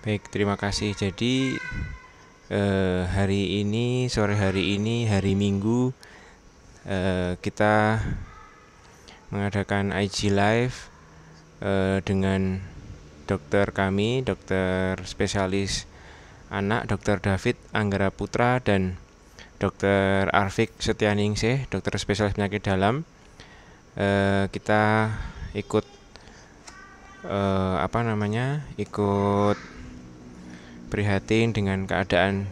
Baik, terima kasih. Jadi sore hari ini, hari Minggu, kita mengadakan IG Live dengan dokter kami, dokter spesialis anak, dokter David Anggara Putra dan dokter Arfik Setianingsih, dokter spesialis penyakit dalam. Kita ikut ikut prihatin dengan keadaan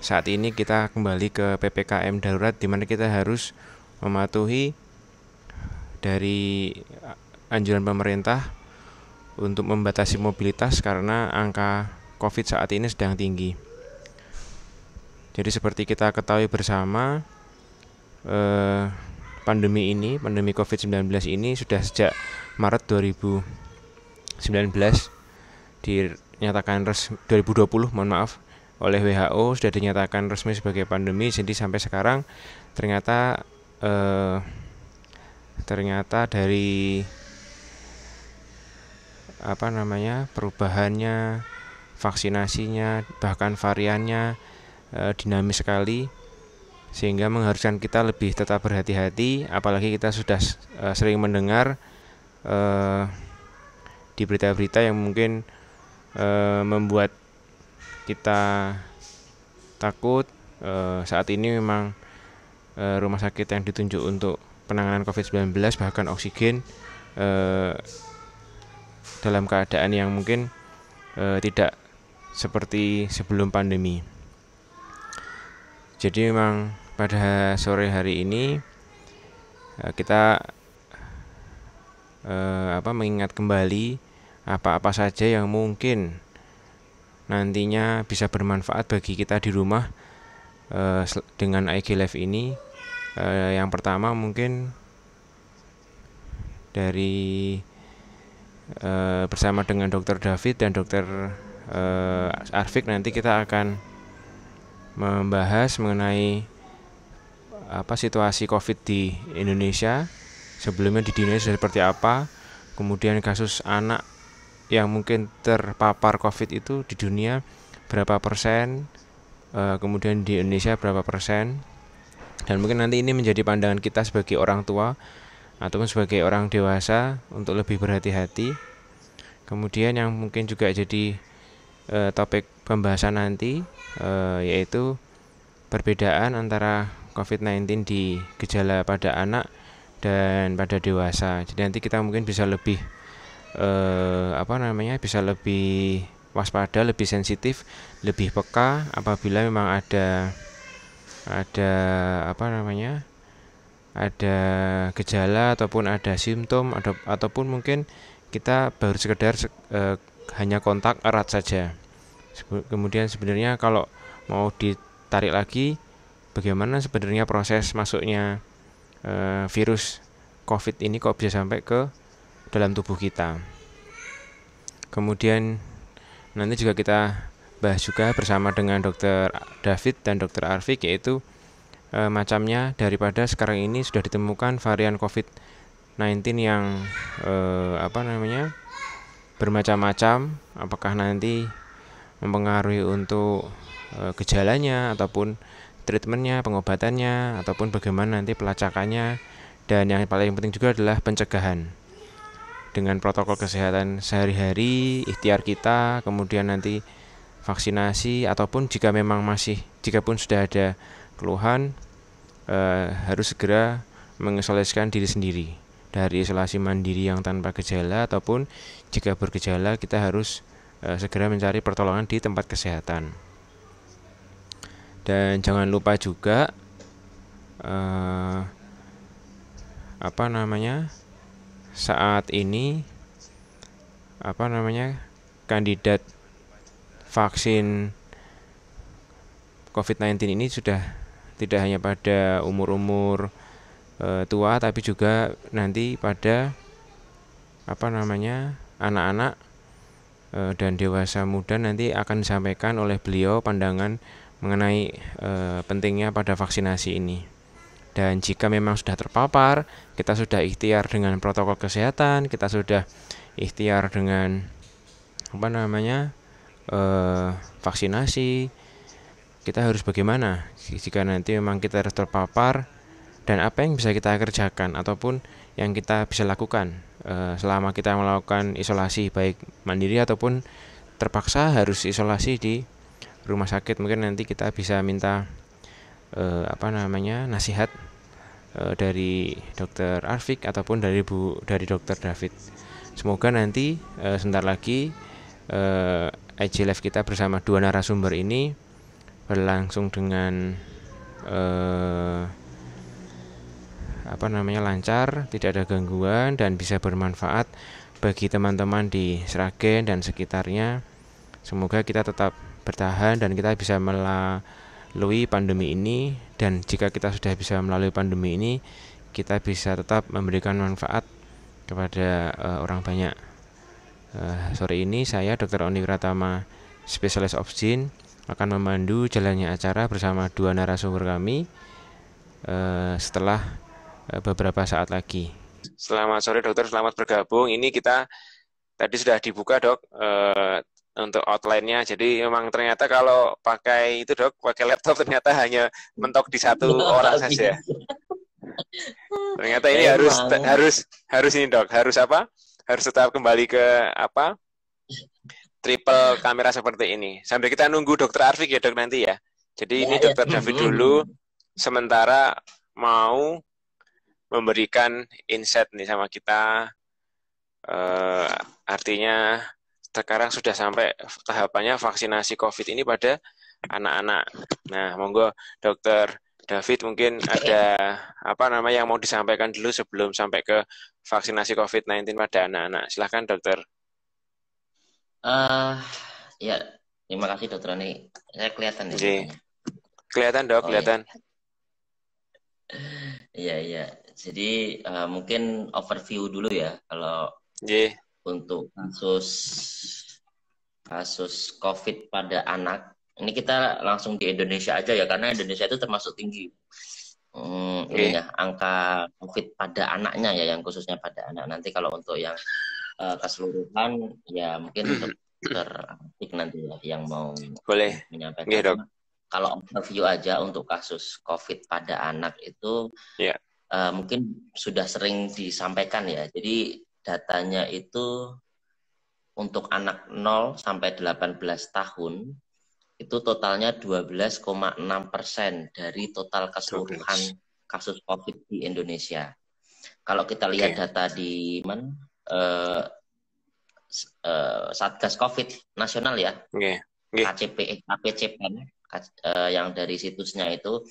saat ini. Kita kembali ke PPKM darurat, di mana kita harus mematuhi dari anjuran pemerintah untuk membatasi mobilitas karena angka COVID saat ini sedang tinggi. Jadi seperti kita ketahui bersama, pandemi COVID-19 ini sudah sejak Maret 2019 dinyatakan 2020 oleh WHO sudah dinyatakan resmi sebagai pandemi. Jadi sampai sekarang ternyata dari perubahannya, vaksinasinya, bahkan variannya dinamis sekali, sehingga mengharuskan kita lebih tetap berhati-hati. Apalagi kita sudah sering mendengar di berita-berita yang mungkin membuat kita takut. Saat ini memang rumah sakit yang ditunjuk untuk penanganan COVID-19 bahkan oksigen dalam keadaan yang mungkin tidak seperti sebelum pandemi. Jadi memang pada sore hari ini kita mengingat kembali apa-apa saja yang mungkin nantinya bisa bermanfaat bagi kita di rumah dengan IG Live ini. Yang pertama mungkin dari bersama dengan Dr. David dan Dr. Arfik, nanti kita akan membahas mengenai situasi COVID di Indonesia. Sebelumnya di dunia sudah seperti apa, kemudian kasus anak yang mungkin terpapar COVID itu di dunia berapa persen, kemudian di Indonesia berapa persen. Dan mungkin nanti ini menjadi pandangan kita sebagai orang tua ataupun sebagai orang dewasa untuk lebih berhati-hati. Kemudian yang mungkin juga jadi topik pembahasan nanti yaitu perbedaan antara COVID-19 di gejala pada anak dan pada dewasa. Jadi nanti kita mungkin bisa lebih bisa lebih waspada, lebih sensitif, lebih peka apabila memang ada gejala ataupun ada simptom ataupun mungkin kita baru sekedar hanya kontak erat saja. Kemudian sebenarnya kalau mau ditarik lagi, bagaimana sebenarnya proses masuknya virus COVID ini kok bisa sampai ke dalam tubuh kita. Kemudian nanti juga kita bahas juga bersama dengan Dr. David dan Dr. Arfik, yaitu macamnya daripada sekarang ini sudah ditemukan varian COVID-19 yang bermacam-macam. Apakah nanti mempengaruhi untuk gejalanya ataupun treatmentnya, pengobatannya, ataupun bagaimana nanti pelacakannya. Dan yang paling penting juga adalah pencegahan dengan protokol kesehatan sehari-hari, ikhtiar kita, kemudian nanti vaksinasi, ataupun jika pun sudah ada keluhan, harus segera mengisolasikan diri sendiri dari isolasi mandiri yang tanpa gejala, ataupun jika bergejala kita harus segera mencari pertolongan di tempat kesehatan. Dan jangan lupa juga saat ini kandidat vaksin COVID-19 ini sudah tidak hanya pada umur-umur tua, tapi juga nanti pada anak-anak dan dewasa muda. Nanti akan disampaikan oleh beliau pandangan mengenai pentingnya pada vaksinasi ini. Dan jika memang sudah terpapar, kita sudah ikhtiar dengan protokol kesehatan, kita sudah ikhtiar dengan vaksinasi, kita harus bagaimana jika nanti memang kita terpapar, dan apa yang bisa kita kerjakan ataupun yang kita bisa lakukan selama kita melakukan isolasi baik mandiri ataupun terpaksa harus isolasi di rumah sakit. Mungkin nanti kita bisa minta nasihat dari Dokter Arfik ataupun dari Dokter David. Semoga nanti sebentar lagi IG Live kita bersama dua narasumber ini berlangsung dengan lancar, tidak ada gangguan, dan bisa bermanfaat bagi teman-teman di Sragen dan sekitarnya. Semoga kita tetap bertahan dan kita bisa melalui pandemi ini, dan jika kita sudah bisa melalui pandemi ini, kita bisa tetap memberikan manfaat kepada orang banyak. Sore ini saya Dr. Oni Pratama, spesialis Obgyn, akan memandu jalannya acara bersama dua narasumber kami setelah beberapa saat lagi. Selamat sore dokter, selamat bergabung. Ini kita tadi sudah dibuka dok untuk outline-nya. Jadi memang ternyata kalau pakai itu dok, pakai laptop ternyata hanya mentok di satu orang saja. Ternyata ini harus ini dok, harus apa? Harus tetap kembali ke triple kamera seperti ini. Sambil kita nunggu dokter Arfik ya dok nanti ya. Jadi ini dokter David dulu, sementara mau memberikan insight nih sama kita. Artinya sekarang sudah sampai tahapannya vaksinasi COVID ini pada anak-anak. Nah, monggo Dokter David mungkin ada yang mau disampaikan dulu sebelum sampai ke vaksinasi COVID-19 pada anak-anak. Silahkan dokter. Ya, terima kasih dokter Ani. Saya kelihatan ya. Kelihatan dok, kelihatan. Iya. Jadi mungkin overview dulu ya kalau untuk kasus COVID pada anak. Ini kita langsung di Indonesia aja ya, karena Indonesia itu termasuk tinggi. Angka COVID pada anaknya ya, yang khususnya pada anak. Nanti kalau untuk yang keseluruhan ya mungkin dokter Arfik nanti ya yang mau menyampaikan. Kalau overview aja untuk kasus COVID pada anak itu mungkin sudah sering disampaikan ya. Jadi datanya itu untuk anak 0 sampai 18 tahun itu totalnya 12,6% dari total keseluruhan kasus COVID di Indonesia. Kalau kita lihat data di Satgas COVID nasional ya, KPCPEN, yang dari situsnya itu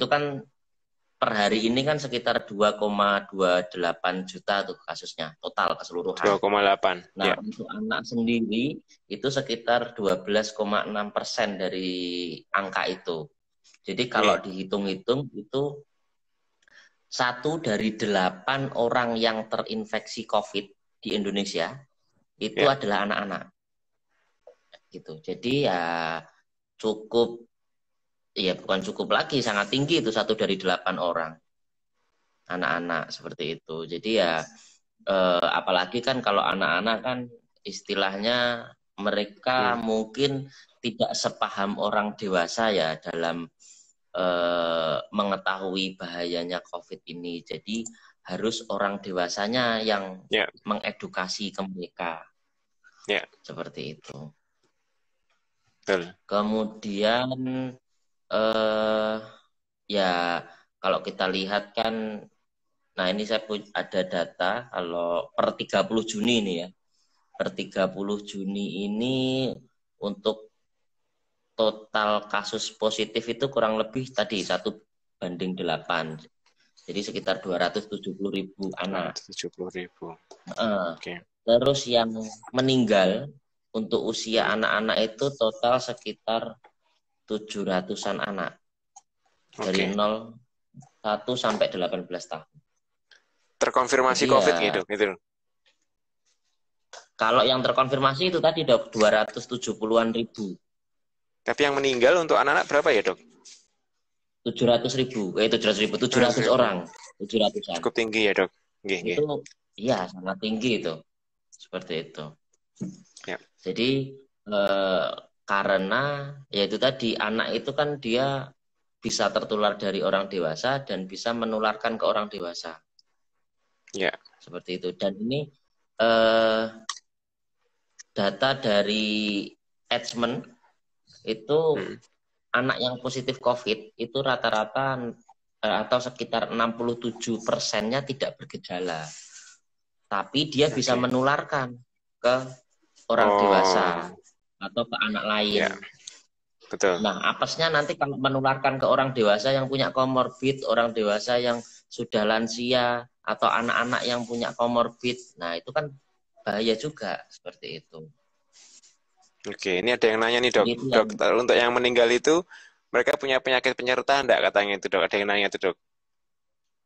kan per hari ini kan sekitar 2,28 juta tuh kasusnya total keseluruhan. 2,8. Nah, untuk anak sendiri itu sekitar 12,6% dari angka itu. Jadi kalau dihitung-hitung itu 1 dari 8 orang yang terinfeksi COVID di Indonesia itu adalah anak-anak. Gitu. Jadi ya cukup, ya bukan cukup lagi, sangat tinggi itu 1 dari 8 orang anak-anak seperti itu. Jadi ya apalagi kan kalau anak-anak kan istilahnya mereka mungkin tidak sepaham orang dewasa ya dalam mengetahui bahayanya COVID ini. Jadi harus orang dewasanya yang mengedukasi ke mereka. Seperti itu. Kemudian ya kalau kita lihat kan, nah ini saya ada data kalau per 30 Juni ini ya. Per 30 Juni ini untuk total kasus positif itu kurang lebih tadi 1:8. Jadi sekitar 270.000 anak. 270.000. Terus yang meninggal untuk usia anak-anak itu total sekitar 700-an anak. Dari 1 sampai 18 tahun. Terkonfirmasi jadi COVID gitu. Kalau yang terkonfirmasi itu tadi dok 270-an ribu. Tapi yang meninggal untuk anak-anak berapa ya dok? 700.000. 700 orang. 700-an. Cukup tinggi ya dok. Itu iya sangat tinggi itu. Seperti itu. Jadi Karena yaitu tadi anak itu kan dia bisa tertular dari orang dewasa dan bisa menularkan ke orang dewasa. Ya. Seperti itu. Dan ini data dari Edgemen itu anak yang positif COVID itu rata-rata atau sekitar 67%-nya tidak bergejala. Tapi dia bisa menularkan ke orang dewasa atau ke anak lain. Ya. Betul. Nah, apesnya nanti kalau menularkan ke orang dewasa yang punya komorbid, orang dewasa yang sudah lansia, atau anak-anak yang punya komorbid, nah itu kan bahaya juga seperti itu. Oke, ini ada yang nanya nih dok. Dok, untuk yang meninggal itu mereka punya penyakit penyerta enggak katanya itu dok? Ada yang nanya itu dok.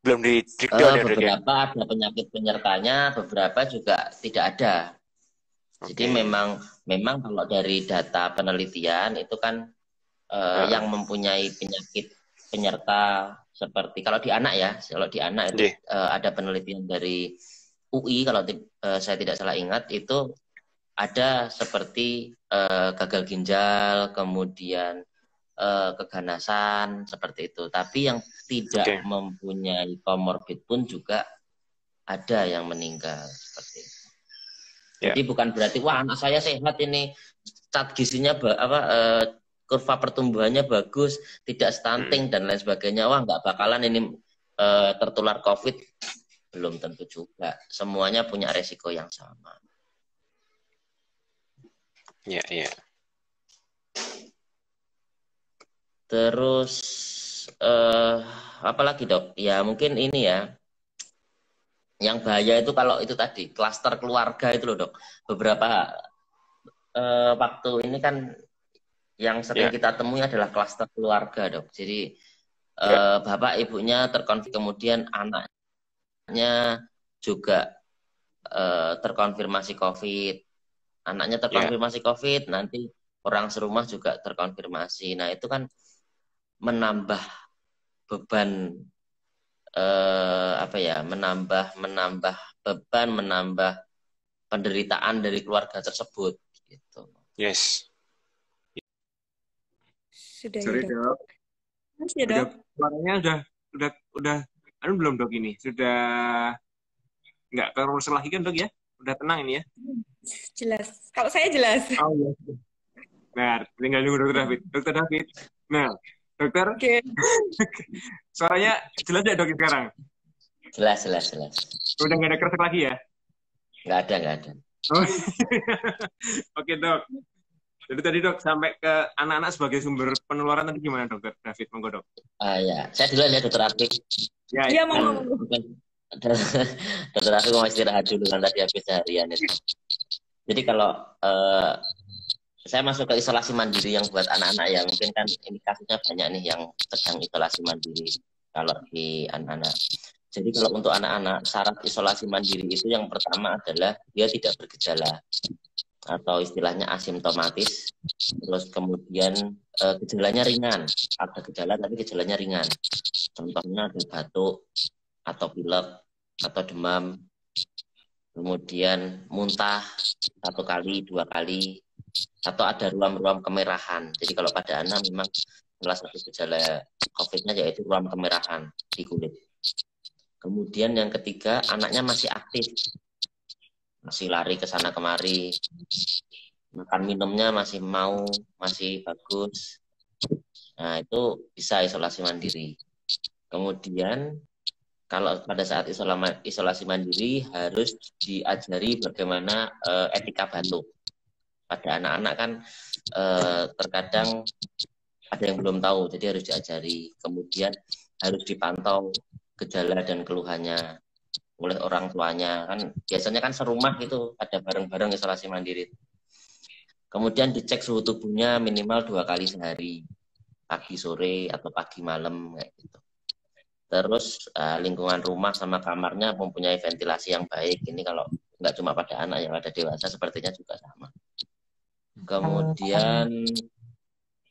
Belum di breakdown ya dok ya? Beberapa ada penyakit penyertanya, beberapa juga tidak ada. Jadi memang kalau dari data penelitian itu kan yang mempunyai penyakit penyerta seperti kalau di anak ya, kalau di anak itu ada penelitian dari UI kalau saya tidak salah ingat itu ada seperti gagal ginjal, kemudian keganasan seperti itu. Tapi yang tidak mempunyai komorbid pun juga ada yang meninggal seperti itu. Jadi bukan berarti wah anak saya sehat ini stat gizinya kurva pertumbuhannya bagus, tidak stunting dan lain sebagainya. Wah nggak bakalan ini tertular COVID. Belum tentu juga. Semuanya punya resiko yang sama. Ya, ya. Terus apa lagi dok? Ya mungkin ini ya. Yang bahaya itu kalau itu tadi klaster keluarga itu loh dok. Beberapa waktu ini kan yang sering kita temui adalah klaster keluarga dok. Jadi bapak ibunya terkonfirmasi, kemudian anaknya juga terkonfirmasi COVID. Anaknya terkonfirmasi COVID, nanti orang serumah juga terkonfirmasi. Nah itu kan menambah beban menambah beban, menambah penderitaan dari keluarga tersebut. Gitu. Yes. Sudah Sorry dok. Dok. Suaranya udah belum dok ini? Sudah nggak terus lagi kan dok ya? Udah tenang ini ya? Jelas. Kalau saya jelas. Oh iya. Nah, tinggal nunggu dokter David. Dokter David. Nah, dokter. Oke. Suaranya jelas ya dok sekarang? Jelas. Udah nggak ada keresek lagi ya? Nggak ada. Oh. Oke dok. Jadi tadi dok sampai ke anak-anak sebagai sumber penularan tadi gimana dokter David? Monggo dok. Ya, saya duluan ya dokter Afik. Ya mau. Dokter Afik mau istirahat dulu kan tadi habis seharian itu. Jadi kalau saya masuk ke isolasi mandiri yang buat anak-anak ya, mungkin kan ini kasusnya banyak nih yang sedang isolasi mandiri kalau di anak-anak. Jadi kalau untuk anak-anak syarat isolasi mandiri itu yang pertama adalah dia tidak bergejala atau istilahnya asimptomatis, terus kemudian gejalanya ringan, ada gejala tapi gejalanya ringan, contohnya ada batuk atau pilek atau demam, kemudian muntah 1 kali 2 kali, atau ada ruam-ruam kemerahan. Jadi kalau pada anak memang salah satu gejala COVID-nya yaitu ruam kemerahan di kulit. Kemudian yang ketiga, anaknya masih aktif, masih lari ke sana kemari, makan minumnya masih masih bagus. Nah, itu bisa isolasi mandiri. Kemudian kalau pada saat isolasi mandiri harus diajari bagaimana etika batuk. Pada anak-anak kan terkadang ada yang belum tahu, jadi harus diajari. Kemudian harus dipantau gejala dan keluhannya oleh orang tuanya, kan biasanya kan serumah itu ada bareng-bareng isolasi mandiri. Kemudian dicek suhu tubuhnya minimal 2 kali sehari, pagi sore atau pagi malam kayak gitu. Terus lingkungan rumah sama kamarnya mempunyai ventilasi yang baik. Ini kalau nggak cuma pada anak, yang ada dewasa sepertinya juga sama. Kemudian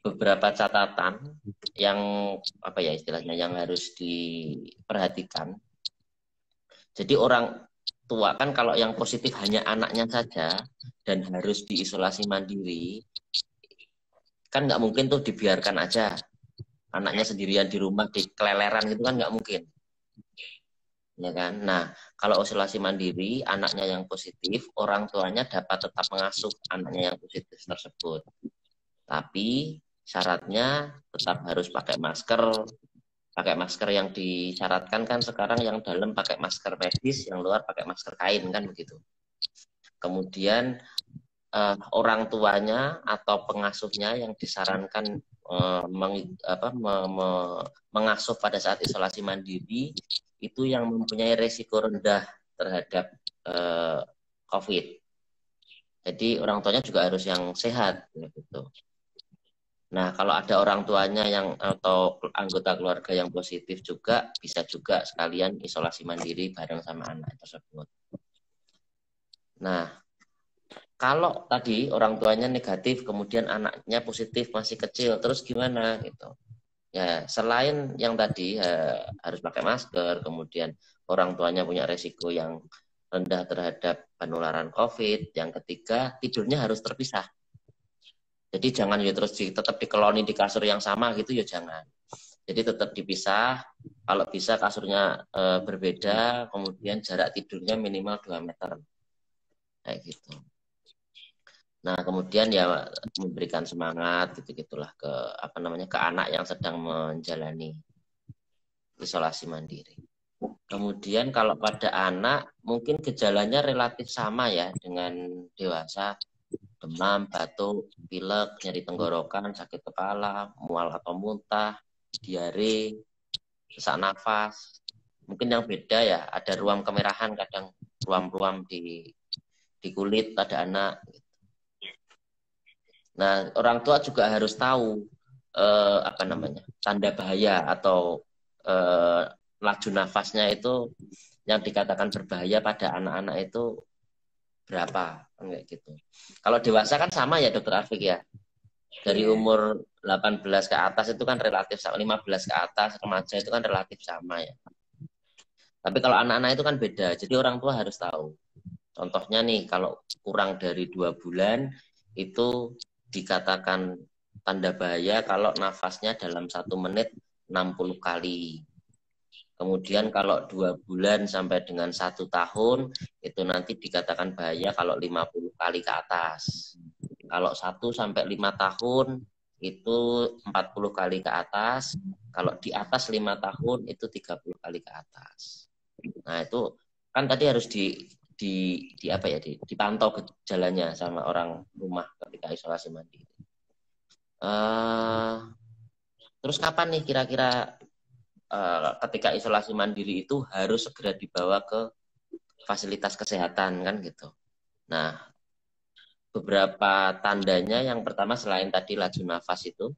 beberapa catatan yang istilahnya yang harus diperhatikan. Jadi orang tua kan kalau yang positif hanya anaknya saja dan harus diisolasi mandiri, Kan nggak mungkin tuh dibiarkan aja anaknya sendirian di rumah di keleleran gitu kan nggak mungkin, ya kan. Nah, kalau isolasi mandiri anaknya yang positif, orang tuanya dapat tetap mengasuh anaknya yang positif tersebut, tapi syaratnya tetap harus pakai masker yang disyaratkan kan sekarang yang dalam pakai masker medis, yang luar pakai masker kain kan begitu. Kemudian orang tuanya atau pengasuhnya yang disarankan mengasuh pada saat isolasi mandiri itu yang mempunyai resiko rendah terhadap COVID. Jadi orang tuanya juga harus yang sehat gitu. Nah, kalau ada orang tuanya yang atau anggota keluarga yang positif juga bisa juga sekalian isolasi mandiri bareng sama anak tersebut. Nah, kalau tadi orang tuanya negatif, kemudian anaknya positif masih kecil, terus gimana gitu? Ya, selain yang tadi harus pakai masker, kemudian orang tuanya punya resiko yang rendah terhadap penularan COVID. Yang ketiga, tidurnya harus terpisah. Jadi jangan ya terus tetap dikeloni di kasur yang sama gitu ya jangan. Jadi tetap dipisah. Kalau bisa kasurnya berbeda, kemudian jarak tidurnya minimal 2 meter. Kayak gitu. Nah, kemudian ya memberikan semangat gitu-gitulah ke ke anak yang sedang menjalani isolasi mandiri. Kemudian kalau pada anak mungkin gejalanya relatif sama ya dengan dewasa, demam, batuk, pilek, nyeri tenggorokan, sakit kepala, mual atau muntah, diare, sesak nafas. Mungkin yang beda ya ada ruam kemerahan, kadang ruam-ruam di kulit pada anak. Nah, orang tua juga harus tahu tanda bahaya atau laju nafasnya itu yang dikatakan berbahaya pada anak-anak itu berapa, kayak gitu. Kalau dewasa kan sama ya Dokter Arfik ya. Dari umur 18 ke atas itu kan relatif sama, 15 ke atas remaja itu kan relatif sama ya. Tapi kalau anak-anak itu kan beda. Jadi orang tua harus tahu. Contohnya nih, kalau kurang dari 2 bulan itu dikatakan tanda bahaya kalau nafasnya dalam 1 menit 60 kali. Kemudian kalau 2 bulan sampai dengan 1 tahun itu nanti dikatakan bahaya kalau 50 kali ke atas. Kalau 1 sampai 5 tahun itu 40 kali ke atas. Kalau di atas 5 tahun itu 30 kali ke atas. Nah, itu kan tadi harus dipantau gejalanya sama orang rumah ketika isolasi mandiri. Terus kapan nih kira-kira ketika isolasi mandiri itu harus segera dibawa ke fasilitas kesehatan kan gitu. Nah, beberapa tandanya yang pertama selain tadi laju nafas itu,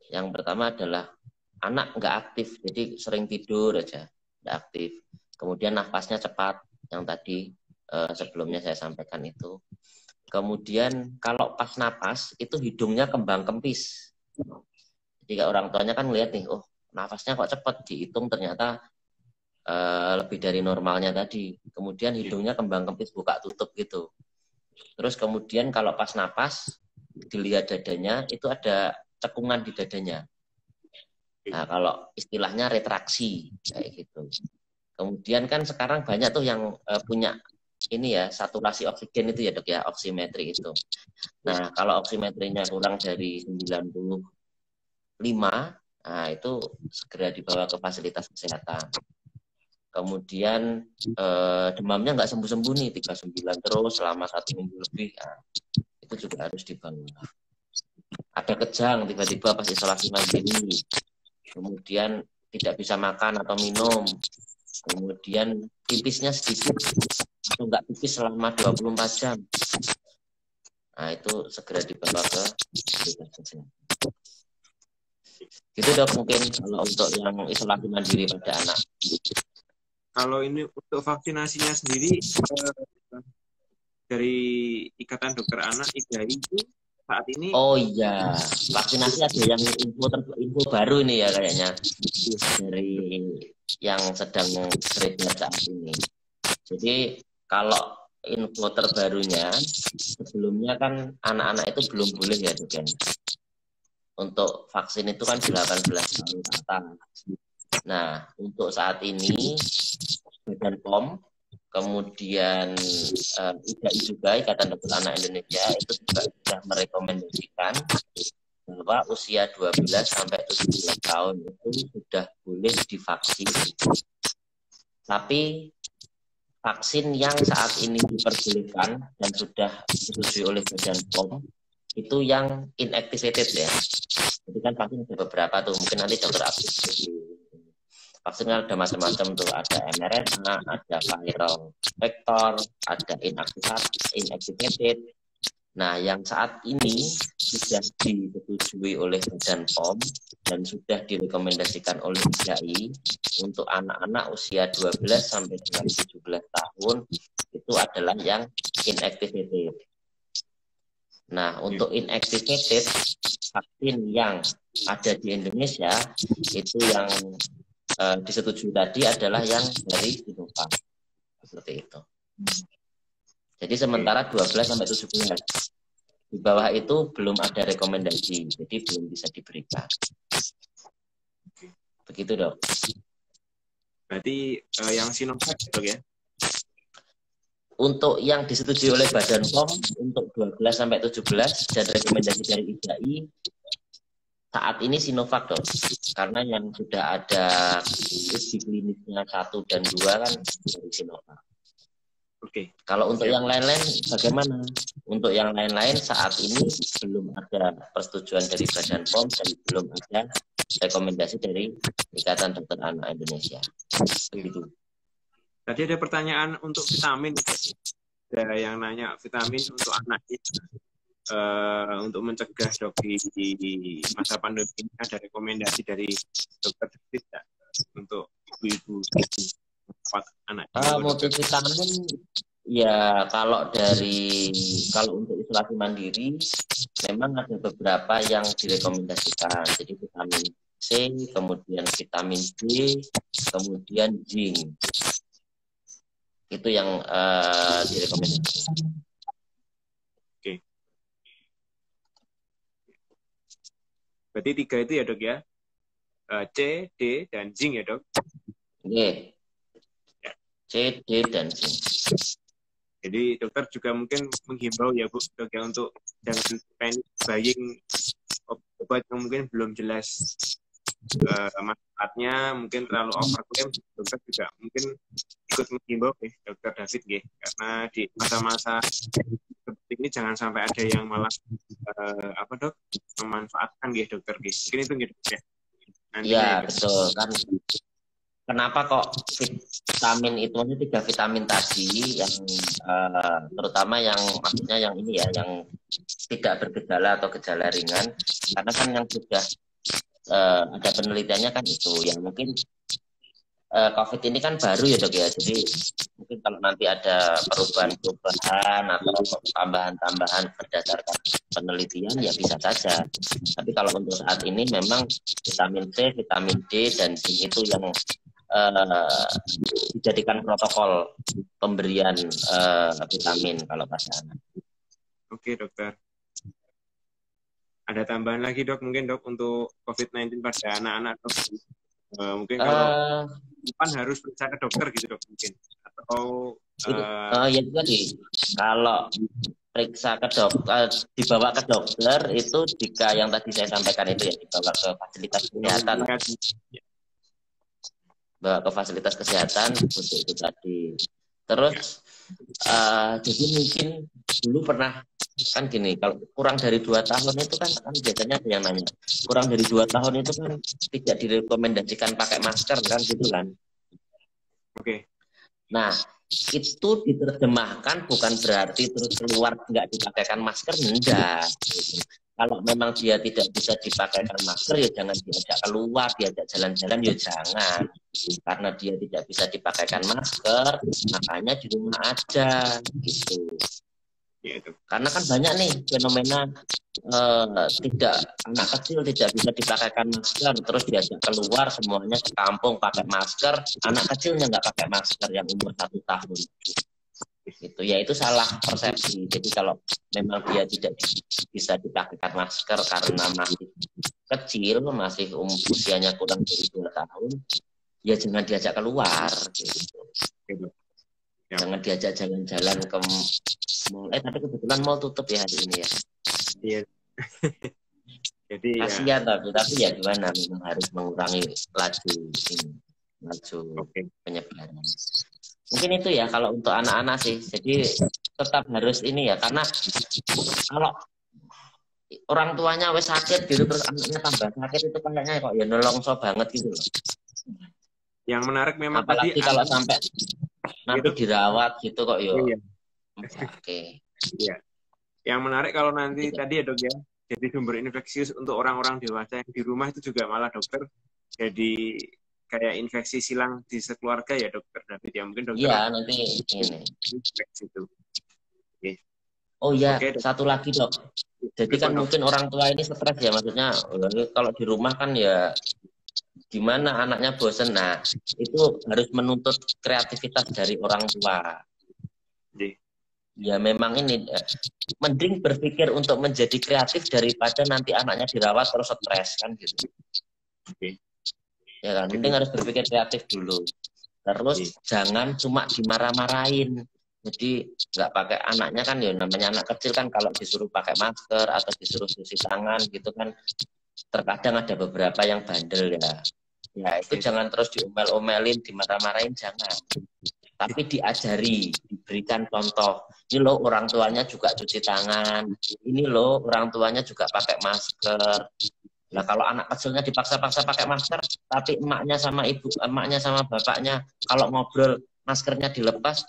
yang pertama adalah anak nggak aktif, jadi sering tidur aja, nggak aktif. Kemudian nafasnya cepat, yang tadi sebelumnya saya sampaikan itu. Kemudian kalau pas napas itu hidungnya kembang kempis. Jadi orang tuanya kan ngeliat nih, oh nafasnya kok cepat, dihitung ternyata lebih dari normalnya tadi. Kemudian hidungnya kembang kempis buka tutup gitu. Terus kemudian kalau pas napas dilihat dadanya itu ada cekungan di dadanya. Nah, kalau istilahnya retraksi kayak gitu. Kemudian kan sekarang banyak tuh yang punya ini ya, saturasi oksigen itu ya Dok ya, oksimetri itu. Nah, kalau oksimetrinya kurang dari 95, nah itu segera dibawa ke fasilitas kesehatan. Kemudian demamnya nggak sembuh-sembuh nih, 39 terus selama 1 minggu lebih, nah, itu juga harus dibangun. Ada kejang tiba-tiba pas isolasi mandiri, kemudian tidak bisa makan atau minum, kemudian pipisnya sedikit atau nggak pipis selama 24 jam. Nah, itu segera dibawa ke fasilitas kesehatan. Gitu Dok mungkin kalau untuk yang isolasi mandiri pada anak. Kalau ini untuk vaksinasinya sendiri dari Ikatan Dokter Anak IGAI itu saat ini. Oh iya, vaksinasi ada yang info baru ini ya kayaknya dari yang sedang beredar saat ini. Jadi kalau info terbarunya sebelumnya kan anak-anak itu belum boleh ya Dok. untuk vaksin itu kan 18 tahun ke atas. Nah, untuk saat ini Badan POM, kemudian IDAI juga, Ikatan Dokter Anak Indonesia, itu juga sudah merekomendasikan bahwa usia 12 sampai 17 tahun itu sudah boleh divaksin. Tapi vaksin yang saat ini diperbolehkan dan sudah disetujui oleh Badan POM itu yang inactivated ya. Jadi kan vaksin ada beberapa tuh, mungkin nanti dokter Abdul. Vaksin ada macam-macam tuh, ada mRNA, ada viral vector, ada inactivated. Nah, yang saat ini sudah disetujui oleh Badan POM dan sudah direkomendasikan oleh IDAI untuk anak-anak usia 12 sampai dengan 17 tahun itu adalah yang inactivated. Nah, untuk inactivated, vaksin yang ada di Indonesia itu yang disetujui tadi adalah yang dari Sinovac. Seperti itu. Jadi sementara 12 sampai 17. Di bawah itu belum ada rekomendasi, jadi belum bisa diberikan. Begitu, Dok. Berarti yang Sinovac, Dok ya? Untuk yang disetujui oleh Badan POM untuk 12 sampai 17 dan rekomendasi dari IDAI saat ini Sinovac, Dok. Karena yang sudah ada uji klinisnya 1 dan 2 kan dari Sinovac. Oke. Kalau untuk yang lain-lain bagaimana? Untuk yang lain-lain saat ini belum ada persetujuan dari Badan POM dan belum ada rekomendasi dari Ikatan Dokter Anak Indonesia. Begitu. Tadi ada pertanyaan untuk vitamin. Ada yang nanya vitamin untuk anak untuk mencegah, Dok, di masa pandemi ini ada rekomendasi dari dokter tidak untuk ibu-ibu anak? Multivitamin ya kalau untuk isolasi mandiri memang ada beberapa yang direkomendasikan. Jadi vitamin C, kemudian vitamin D, kemudian zinc. Itu yang direkomendasikan. Oke. Berarti 3 itu ya, Dok ya? C, D, dan zinc ya, Dok? Oke. C, D, dan zinc. Jadi dokter juga mungkin menghimbau ya, Bu, Dok, ya, untuk jangan panic buying obat yang mungkin belum jelas manfaatnya, mungkin terlalu overclaim. Dokter juga mungkin ikut menghimbau Dokter David karena di masa-masa seperti ini jangan sampai ada yang malah Dok, memanfaatkan dokter mungkin itu Dok ya. Iya, betul kan. Kenapa kok vitamin itu, maksudnya 3 vitamin tadi yang terutama yang maksudnya yang ini ya, yang tidak bergejala atau gejala ringan, karena kan yang sudah ada penelitiannya kan itu yang mungkin COVID ini kan baru ya, Dok ya. Jadi mungkin kalau nanti ada perubahan-perubahan atau tambahan-tambahan berdasarkan penelitian ya bisa saja. Tapi kalau untuk saat ini memang vitamin C, vitamin D, dan zinc itu yang dijadikan protokol pemberian vitamin kalau pada anak. Oke, Dokter. Ada tambahan lagi, Dok, mungkin, Dok, untuk COVID-19 pada anak-anak, Dok? Mungkin kalau kan harus periksa ke dokter gitu, Dok, mungkin. Atau ya itu tadi. Kalau periksa ke dokter, dibawa ke dokter itu jika yang tadi saya sampaikan itu ya dibawa ke fasilitas kesehatan. Bawa ke fasilitas kesehatan untuk itu tadi. Terus jadi mungkin dulu pernah kan gini, kalau kurang dari 2 tahun itu kan biasanya ada yang nanya, kurang dari 2 tahun itu kan tidak direkomendasikan pakai masker kan gitu kan. Oke. Nah, itu diterjemahkan bukan berarti terus keluar nggak dipakaikan masker, enggak. Kalau memang dia tidak bisa dipakaikan masker, ya jangan diajak keluar, diajak jalan-jalan, ya jangan. Karena dia tidak bisa dipakaikan masker, makanya di rumah aja, gitu. Ya, itu. Karena kan banyak nih fenomena anak kecil tidak bisa dipakaikan masker, terus diajak keluar semuanya ke kampung pakai masker, anak kecilnya nggak pakai masker yang umur 1 tahun. Gitu ya, itu salah persepsi. Jadi kalau memang dia tidak bisa dipakaikan masker karena masih kecil, masih usianya kurang dari 2 tahun, ya jangan diajak keluar gitu. Gitu. Ya. Jangan diajak jalan-jalan ke mall. Tapi kebetulan mall tutup ya hari ini ya. Iya. Jadi kasihan tapi ya gimana, memang harus mengurangi laju penyebaran. Mungkin itu ya kalau untuk anak-anak sih. Jadi tetap harus ini ya, karena kalau orang tuanya wes sakit gitu terus anaknya tambah sakit, itu kayaknya kok ya nolongso banget gitu loh. Yang menarik memang apalagi tadi kalau sampai nanti gitu, dirawat gitu kok ya. Iya. Oke. Iya. Yang menarik kalau nanti tadi ya dok ya, jadi sumber infeksius untuk orang-orang dewasa yang di rumah itu juga malah dokter jadi kayak infeksi silang di sekeluarga ya dokter David ya, mungkin dokter. Iya nanti ini. Infeksi itu. Okay. Oh iya, satu lagi dok. Jadi kan mungkin orang tua ini stres ya, maksudnya kalau di rumah kan ya gimana anaknya bosen. Nah itu harus menuntut kreativitas dari orang tua. Ya memang ini mending berpikir untuk menjadi kreatif daripada nanti anaknya dirawat terus stres kan gitu. Ya kan, mending harus berpikir kreatif dulu. Terus jangan cuma dimarah-marahin. Jadi nggak pakai anaknya kan ya, namanya anak kecil kan kalau disuruh pakai masker atau disuruh cuci tangan gitu kan terkadang ada beberapa yang bandel ya. Ya itu jangan terus diomel-omelin, dimarah-marahin, jangan. Tapi diajari, diberikan contoh. Ini loh orang tuanya juga cuci tangan. Ini loh orang tuanya juga pakai masker. Nah kalau anak kecilnya dipaksa-paksa pakai masker, tapi emaknya sama bapaknya kalau ngobrol maskernya dilepas,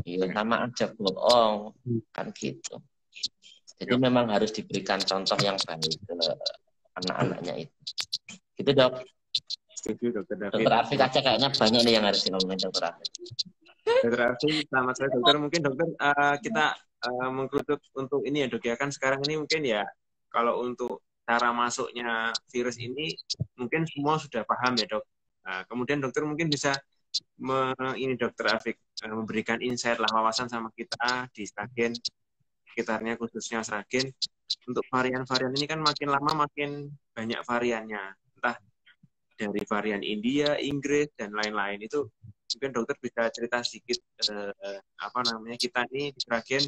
ya sama aja bohong kan gitu. Jadi memang harus diberikan contoh yang baik ke anak-anaknya itu. Gitu dok. Setuju dokter David. Dokter Afik aja kayaknya banyak nih yang harus ngomongin dokter Afik. Dokter Afik, selamat sore dokter. Mungkin dokter kita mengkerucut untuk ini ya dok ya, kan sekarang ini mungkin ya kalau untuk cara masuknya virus ini mungkin semua sudah paham ya dok. Kemudian dokter mungkin bisa ini dokter Afik memberikan insight lah, wawasan sama kita di Sragen sekitarnya, khususnya Sragen. Untuk varian-varian ini kan makin lama makin banyak variannya, entah dari varian India, Inggris dan lain-lain. Itu mungkin dokter bisa cerita sedikit kita nih di Sragen.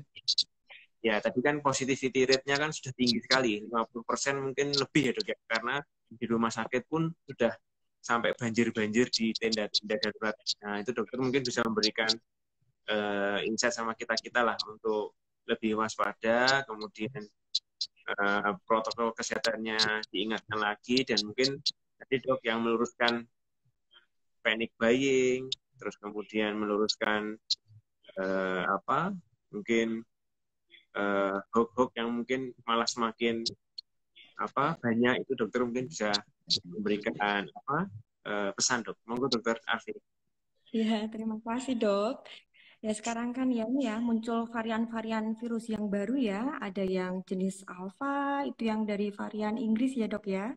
Ya tadi kan positivity rate-nya kan sudah tinggi sekali, 50% mungkin lebih ya dok ya, karena di rumah sakit pun sudah sampai banjir-banjir di tenda-tenda darurat. Nah itu dokter mungkin bisa memberikan insight sama kita-kita lah untuk lebih waspada, kemudian protokol kesehatannya diingatkan lagi, dan mungkin tadi dok yang meluruskan panic buying, terus kemudian meluruskan mungkin hoax yang mungkin malah semakin banyak, itu dokter mungkin bisa memberikan pesan dok. Monggo dokter Afik. Ya, terima kasih dok. Ya sekarang kan ya ini ya muncul varian-varian virus yang baru ya. Ada yang jenis alfa, itu yang dari varian Inggris ya dok ya.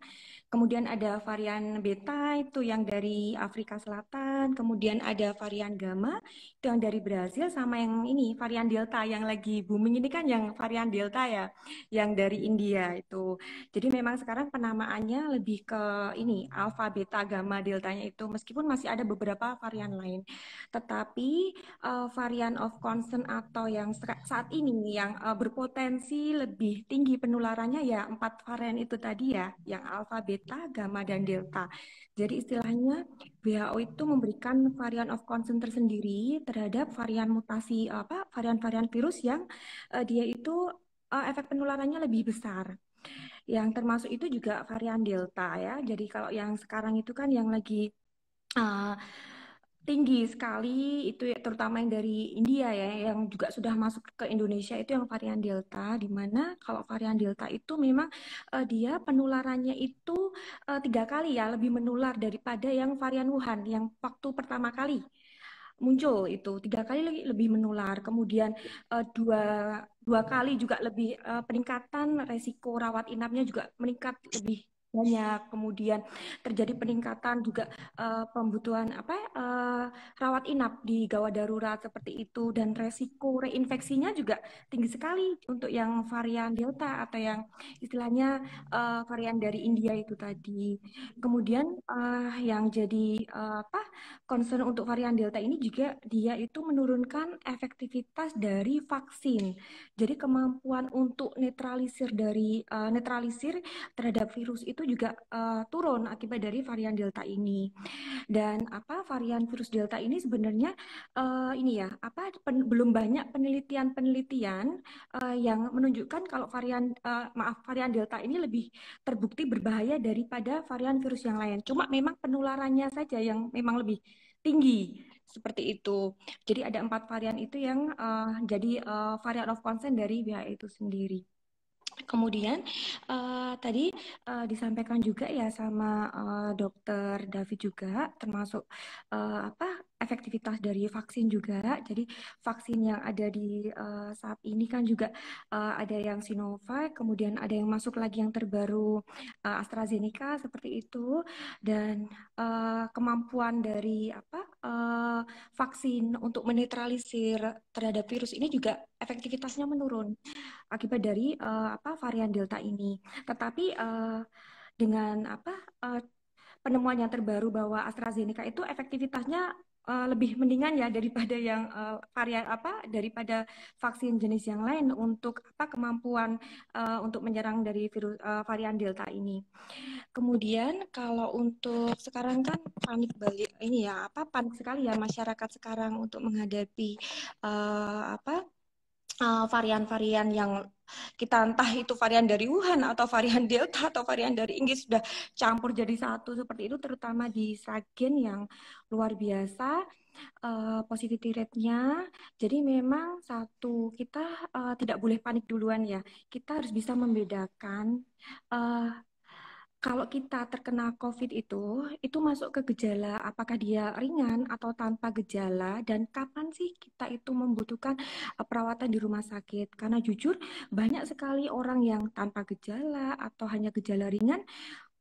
Kemudian ada varian beta itu yang dari Afrika Selatan. Kemudian ada varian gamma itu yang dari Brazil, sama yang ini varian delta yang lagi booming ini kan yang varian delta ya, yang dari India itu. Jadi memang sekarang penamaannya lebih ke ini alfa, beta, gamma, deltanya itu, meskipun masih ada beberapa varian lain. Tetapi varian of concern atau yang saat ini yang berpotensi lebih tinggi penularannya ya 4 varian itu tadi ya, yang alfa, beta, gamma, dan delta. Jadi istilahnya WHO itu memberikan varian of concern tersendiri terhadap varian mutasi varian-varian virus yang dia itu efek penularannya lebih besar. Yang termasuk itu juga varian delta ya. Jadi kalau yang sekarang itu kan yang lagi tinggi sekali itu terutama yang dari India ya, yang juga sudah masuk ke Indonesia, itu yang varian delta, di mana kalau varian delta itu memang dia penularannya itu 3 kali ya lebih menular daripada yang varian Wuhan yang waktu pertama kali muncul, itu 3 kali lebih menular. Kemudian dua kali juga lebih peningkatan resiko rawat inapnya juga meningkat lebih banyak, kemudian terjadi peningkatan juga pembutuhan rawat inap di gawat darurat seperti itu, dan resiko reinfeksinya juga tinggi sekali untuk yang varian Delta atau yang istilahnya varian dari India itu tadi. Kemudian yang jadi concern untuk varian Delta ini juga dia itu menurunkan efektivitas dari vaksin. Jadi kemampuan untuk netralisir terhadap virus itu juga turun akibat dari varian Delta ini. Dan varian virus Delta ini sebenarnya ini ya belum banyak penelitian-penelitian yang menunjukkan kalau varian Delta ini lebih terbukti berbahaya daripada varian virus yang lain. Cuma memang penularannya saja yang memang lebih tinggi seperti itu. Jadi ada 4 varian itu yang jadi varian of concern dari WHO itu sendiri. Kemudian tadi disampaikan juga ya sama Dokter David juga, termasuk efektivitas dari vaksin juga. Jadi vaksin yang ada di saat ini kan juga ada yang Sinovac, kemudian ada yang masuk lagi yang terbaru AstraZeneca seperti itu. Dan kemampuan dari vaksin untuk menetralisir terhadap virus ini juga efektivitasnya menurun akibat dari varian Delta ini. Tetapi dengan uh, penemuan yang terbaru bahwa AstraZeneca itu efektivitasnya lebih mendingan ya daripada yang varian daripada vaksin jenis yang lain untuk kemampuan untuk menyerang dari virus varian Delta ini. Kemudian kalau untuk sekarang kan panik balik ini ya panik sekali ya masyarakat sekarang untuk menghadapi varian-varian yang kita entah itu varian dari Wuhan atau varian Delta atau varian dari Inggris sudah campur jadi satu seperti itu, terutama di Sragen yang luar biasa positivity rate-nya. Jadi memang kita tidak boleh panik duluan ya. Kita harus bisa membedakan uh, kalau kita terkena COVID itu masuk ke gejala apakah dia ringan atau tanpa gejala, dan kapan sih kita itu membutuhkan perawatan di rumah sakit. Karena jujur banyak sekali orang yang tanpa gejala atau hanya gejala ringan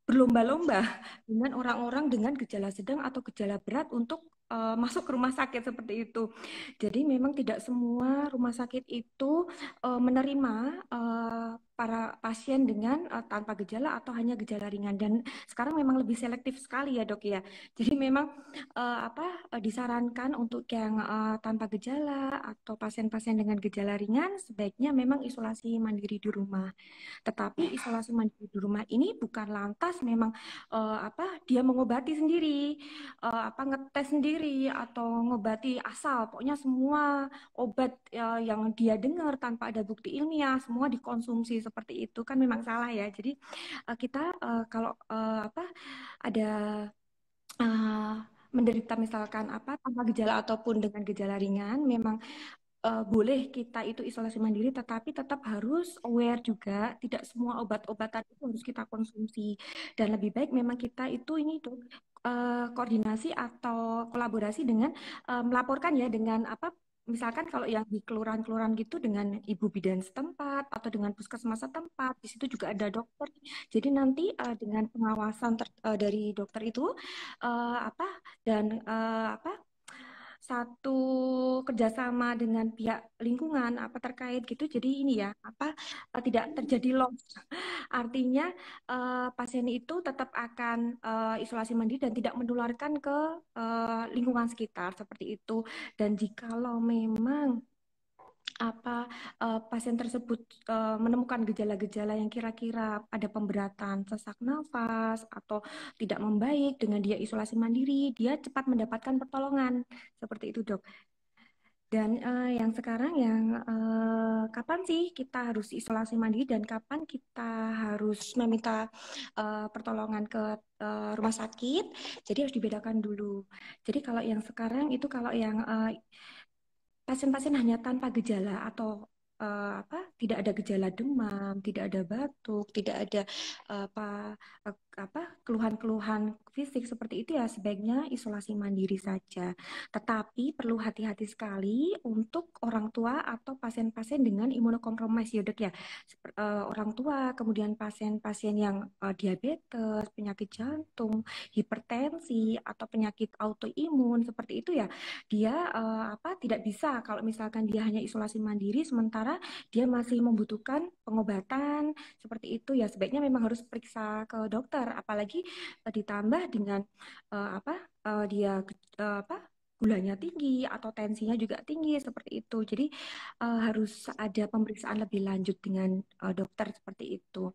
berlomba-lomba dengan orang-orang dengan gejala sedang atau gejala berat untuk masuk ke rumah sakit seperti itu. Jadi memang tidak semua rumah sakit itu menerima para pasien dengan tanpa gejala atau hanya gejala ringan, dan sekarang memang lebih selektif sekali ya dok ya. Jadi memang disarankan untuk yang tanpa gejala atau pasien-pasien dengan gejala ringan sebaiknya memang isolasi mandiri di rumah. Tetapi isolasi mandiri di rumah ini bukan lantas memang dia mengobati sendiri, ngetes sendiri atau ngobati asal. Pokoknya semua obat yang dia dengar tanpa ada bukti ilmiah semua dikonsumsi seperti itu kan memang salah ya. Jadi kita kalau ada uh, menderita misalkan tanpa gejala ataupun dengan gejala ringan, memang boleh kita itu isolasi mandiri, tetapi tetap harus aware juga, tidak semua obat-obatan itu harus kita konsumsi. Dan lebih baik memang kita itu ini tuh koordinasi atau kolaborasi dengan melaporkan ya dengan misalkan kalau yang di kelurahan-kelurahan gitu dengan ibu bidan setempat atau dengan puskesmas setempat, di situ juga ada dokter. Jadi nanti dengan pengawasan dari dokter itu apa dan satu kerjasama dengan pihak lingkungan terkait gitu, jadi ini ya tidak terjadi loss. Artinya pasien itu tetap akan isolasi mandiri dan tidak menularkan ke lingkungan sekitar seperti itu. Dan jikalau memang pasien tersebut menemukan gejala-gejala yang kira-kira ada pemberatan sesak nafas atau tidak membaik, dengan dia isolasi mandiri, dia cepat mendapatkan pertolongan seperti itu dok. Dan yang sekarang yang kapan sih kita harus isolasi mandiri dan kapan kita harus meminta pertolongan ke rumah sakit, jadi harus dibedakan dulu. Jadi kalau yang sekarang itu kalau yang pasien-pasien hanya tanpa gejala atau tidak ada gejala demam, tidak ada batuk, tidak ada apa keluhan-keluhan fisik seperti itu ya sebaiknya isolasi mandiri saja. Tetapi perlu hati-hati sekali untuk orang tua atau pasien-pasien dengan imunokompromis ya dok ya. Orang tua, kemudian pasien-pasien yang diabetes, penyakit jantung, hipertensi atau penyakit autoimun seperti itu ya. Dia tidak bisa kalau misalkan dia hanya isolasi mandiri sementara dia masih membutuhkan pengobatan seperti itu ya sebaiknya memang harus periksa ke dokter apalagi ditambah dengan dia gulanya tinggi atau tensinya juga tinggi seperti itu. Jadi harus ada pemeriksaan lebih lanjut dengan dokter seperti itu.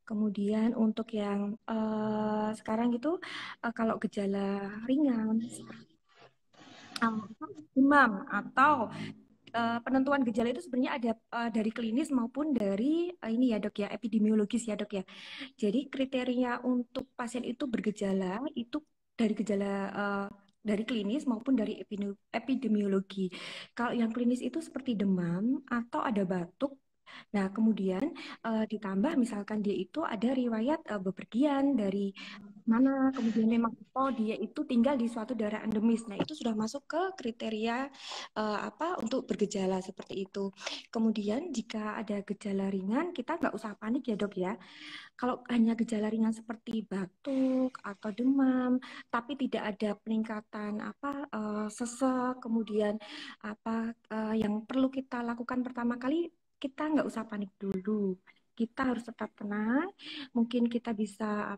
Kemudian untuk yang sekarang itu kalau gejala ringan demam atau penentuan gejala itu sebenarnya ada dari klinis maupun dari ini ya dok ya epidemiologis ya dok ya. Jadi kriteria untuk pasien itu bergejala itu dari gejala dari klinis maupun dari epidemiologi. Kalau yang klinis itu seperti demam atau ada batuk. Nah, kemudian ditambah misalkan dia itu ada riwayat bepergian dari mana, kemudian memang dia itu tinggal di suatu daerah endemis. Nah, itu sudah masuk ke kriteria untuk bergejala seperti itu. Kemudian jika ada gejala ringan, kita nggak usah panik ya dok ya. Kalau hanya gejala ringan seperti batuk atau demam, tapi tidak ada peningkatan sesek, kemudian yang perlu kita lakukan pertama kali kita nggak usah panik dulu. Kita harus tetap tenang. Mungkin kita bisa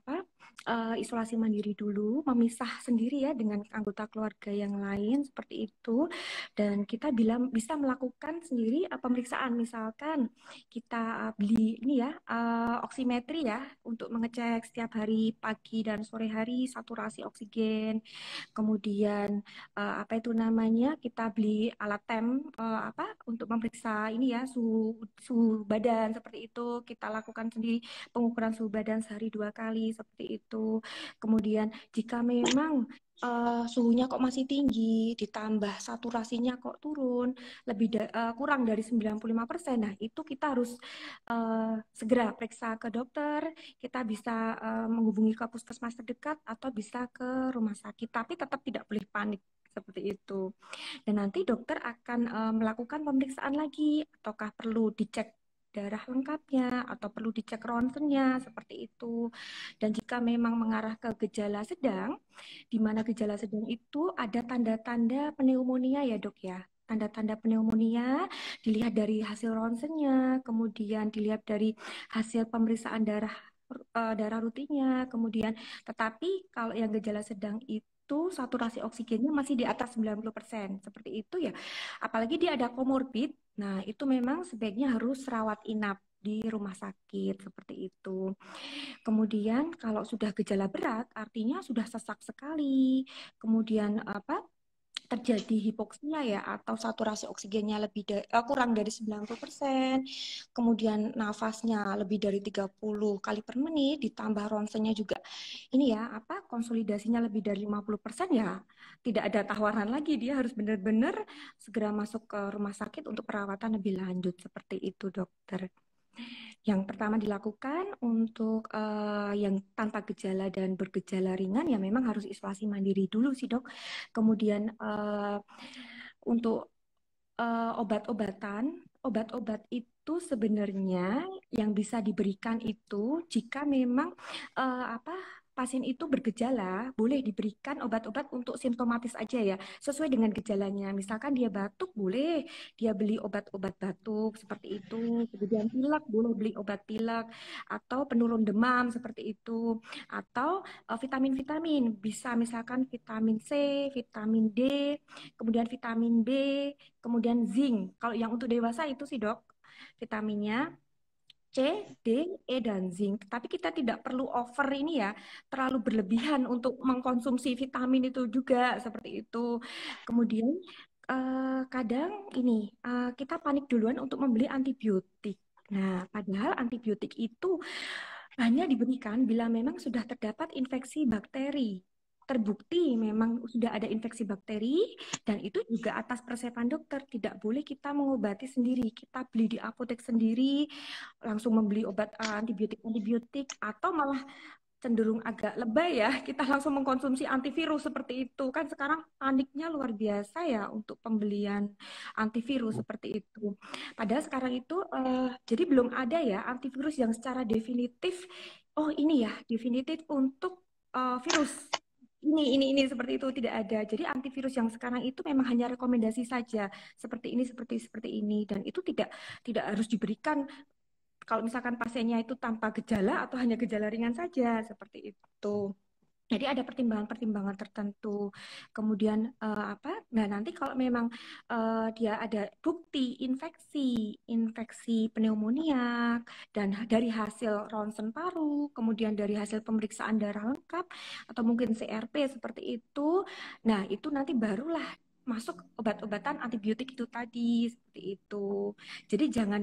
isolasi mandiri dulu, memisah sendiri ya dengan anggota keluarga yang lain seperti itu. Dan kita bisa melakukan sendiri pemeriksaan. Misalkan kita beli ini ya oximetri ya untuk mengecek setiap hari pagi dan sore hari saturasi oksigen. Kemudian kita beli alat tem untuk memeriksa ini ya suhu badan seperti itu kita lakukan sendiri pengukuran suhu badan sehari 2 kali seperti itu. Kemudian jika memang suhunya kok masih tinggi ditambah saturasinya kok turun kurang dari 95%, nah itu kita harus segera periksa ke dokter. Kita bisa menghubungi ke puskesmas terdekat atau bisa ke rumah sakit, tapi tetap tidak boleh panik seperti itu. Dan nanti dokter akan melakukan pemeriksaan lagi, ataukah perlu dicek darah lengkapnya atau perlu dicek ronsennya seperti itu. Dan jika memang mengarah ke gejala sedang, di mana gejala sedang itu ada tanda-tanda pneumonia ya dok ya. Tanda-tanda pneumonia dilihat dari hasil ronsennya, kemudian dilihat dari hasil pemeriksaan darah rutinnya, kemudian tetapi kalau yang gejala sedang itu saturasi oksigennya masih di atas 90%, seperti itu ya. Apalagi dia ada komorbid, nah itu memang sebaiknya harus rawat inap di rumah sakit seperti itu. Kemudian kalau sudah gejala berat artinya sudah sesak sekali. Kemudian terjadi hipoksia ya atau saturasi oksigennya kurang dari 90%, kemudian nafasnya lebih dari 30 kali per menit, ditambah ronsennya juga ini ya konsolidasinya lebih dari 50% ya tidak ada tawaran lagi, dia harus benar-benar segera masuk ke rumah sakit untuk perawatan lebih lanjut seperti itu dokter. Yang pertama dilakukan untuk yang tanpa gejala dan bergejala ringan ya memang harus isolasi mandiri dulu sih dok. Kemudian untuk obat-obat itu sebenarnya yang bisa diberikan itu jika memang pasien itu bergejala, boleh diberikan obat-obat untuk simptomatis aja ya, sesuai dengan gejalanya. Misalkan dia batuk, boleh dia beli obat-obat batuk seperti itu. Kemudian pilek, boleh beli obat pilek atau penurun demam seperti itu. Atau vitamin-vitamin, bisa misalkan vitamin C, vitamin D, kemudian vitamin B, kemudian zinc. Kalau yang untuk dewasa itu sih dok, vitaminnya C, D, E, dan zinc. Tapi kita tidak perlu over ini ya, terlalu berlebihan untuk mengkonsumsi vitamin itu juga seperti itu. Kemudian kadang ini kita panik duluan untuk membeli antibiotik. Nah, padahal antibiotik itu hanya diberikan bila memang sudah terdapat infeksi bakteri. terbukti memang sudah ada infeksi bakteri, dan itu juga atas persepan dokter. Tidak boleh kita mengobati sendiri, kita beli di apotek sendiri, langsung membeli obat antibiotik, atau malah cenderung agak lebay ya, kita langsung mengkonsumsi antivirus seperti itu. Kan sekarang paniknya luar biasa ya untuk pembelian antivirus seperti itu. Padahal sekarang itu jadi belum ada ya antivirus yang secara definitif, oh ini ya definitif untuk virus ini seperti itu, tidak ada. Jadi antivirus yang sekarang itu memang hanya rekomendasi saja, seperti ini, seperti ini, dan itu tidak harus diberikan kalau misalkan pasiennya itu tanpa gejala atau hanya gejala ringan saja, seperti itu. Jadi ada pertimbangan-pertimbangan tertentu. Kemudian Nah, nanti kalau memang dia ada bukti infeksi pneumonia, dan dari hasil ronsen paru, kemudian dari hasil pemeriksaan darah lengkap atau mungkin CRP seperti itu. Nah, itu nanti barulah masuk obat-obatan antibiotik itu tadi, seperti itu. Jadi jangan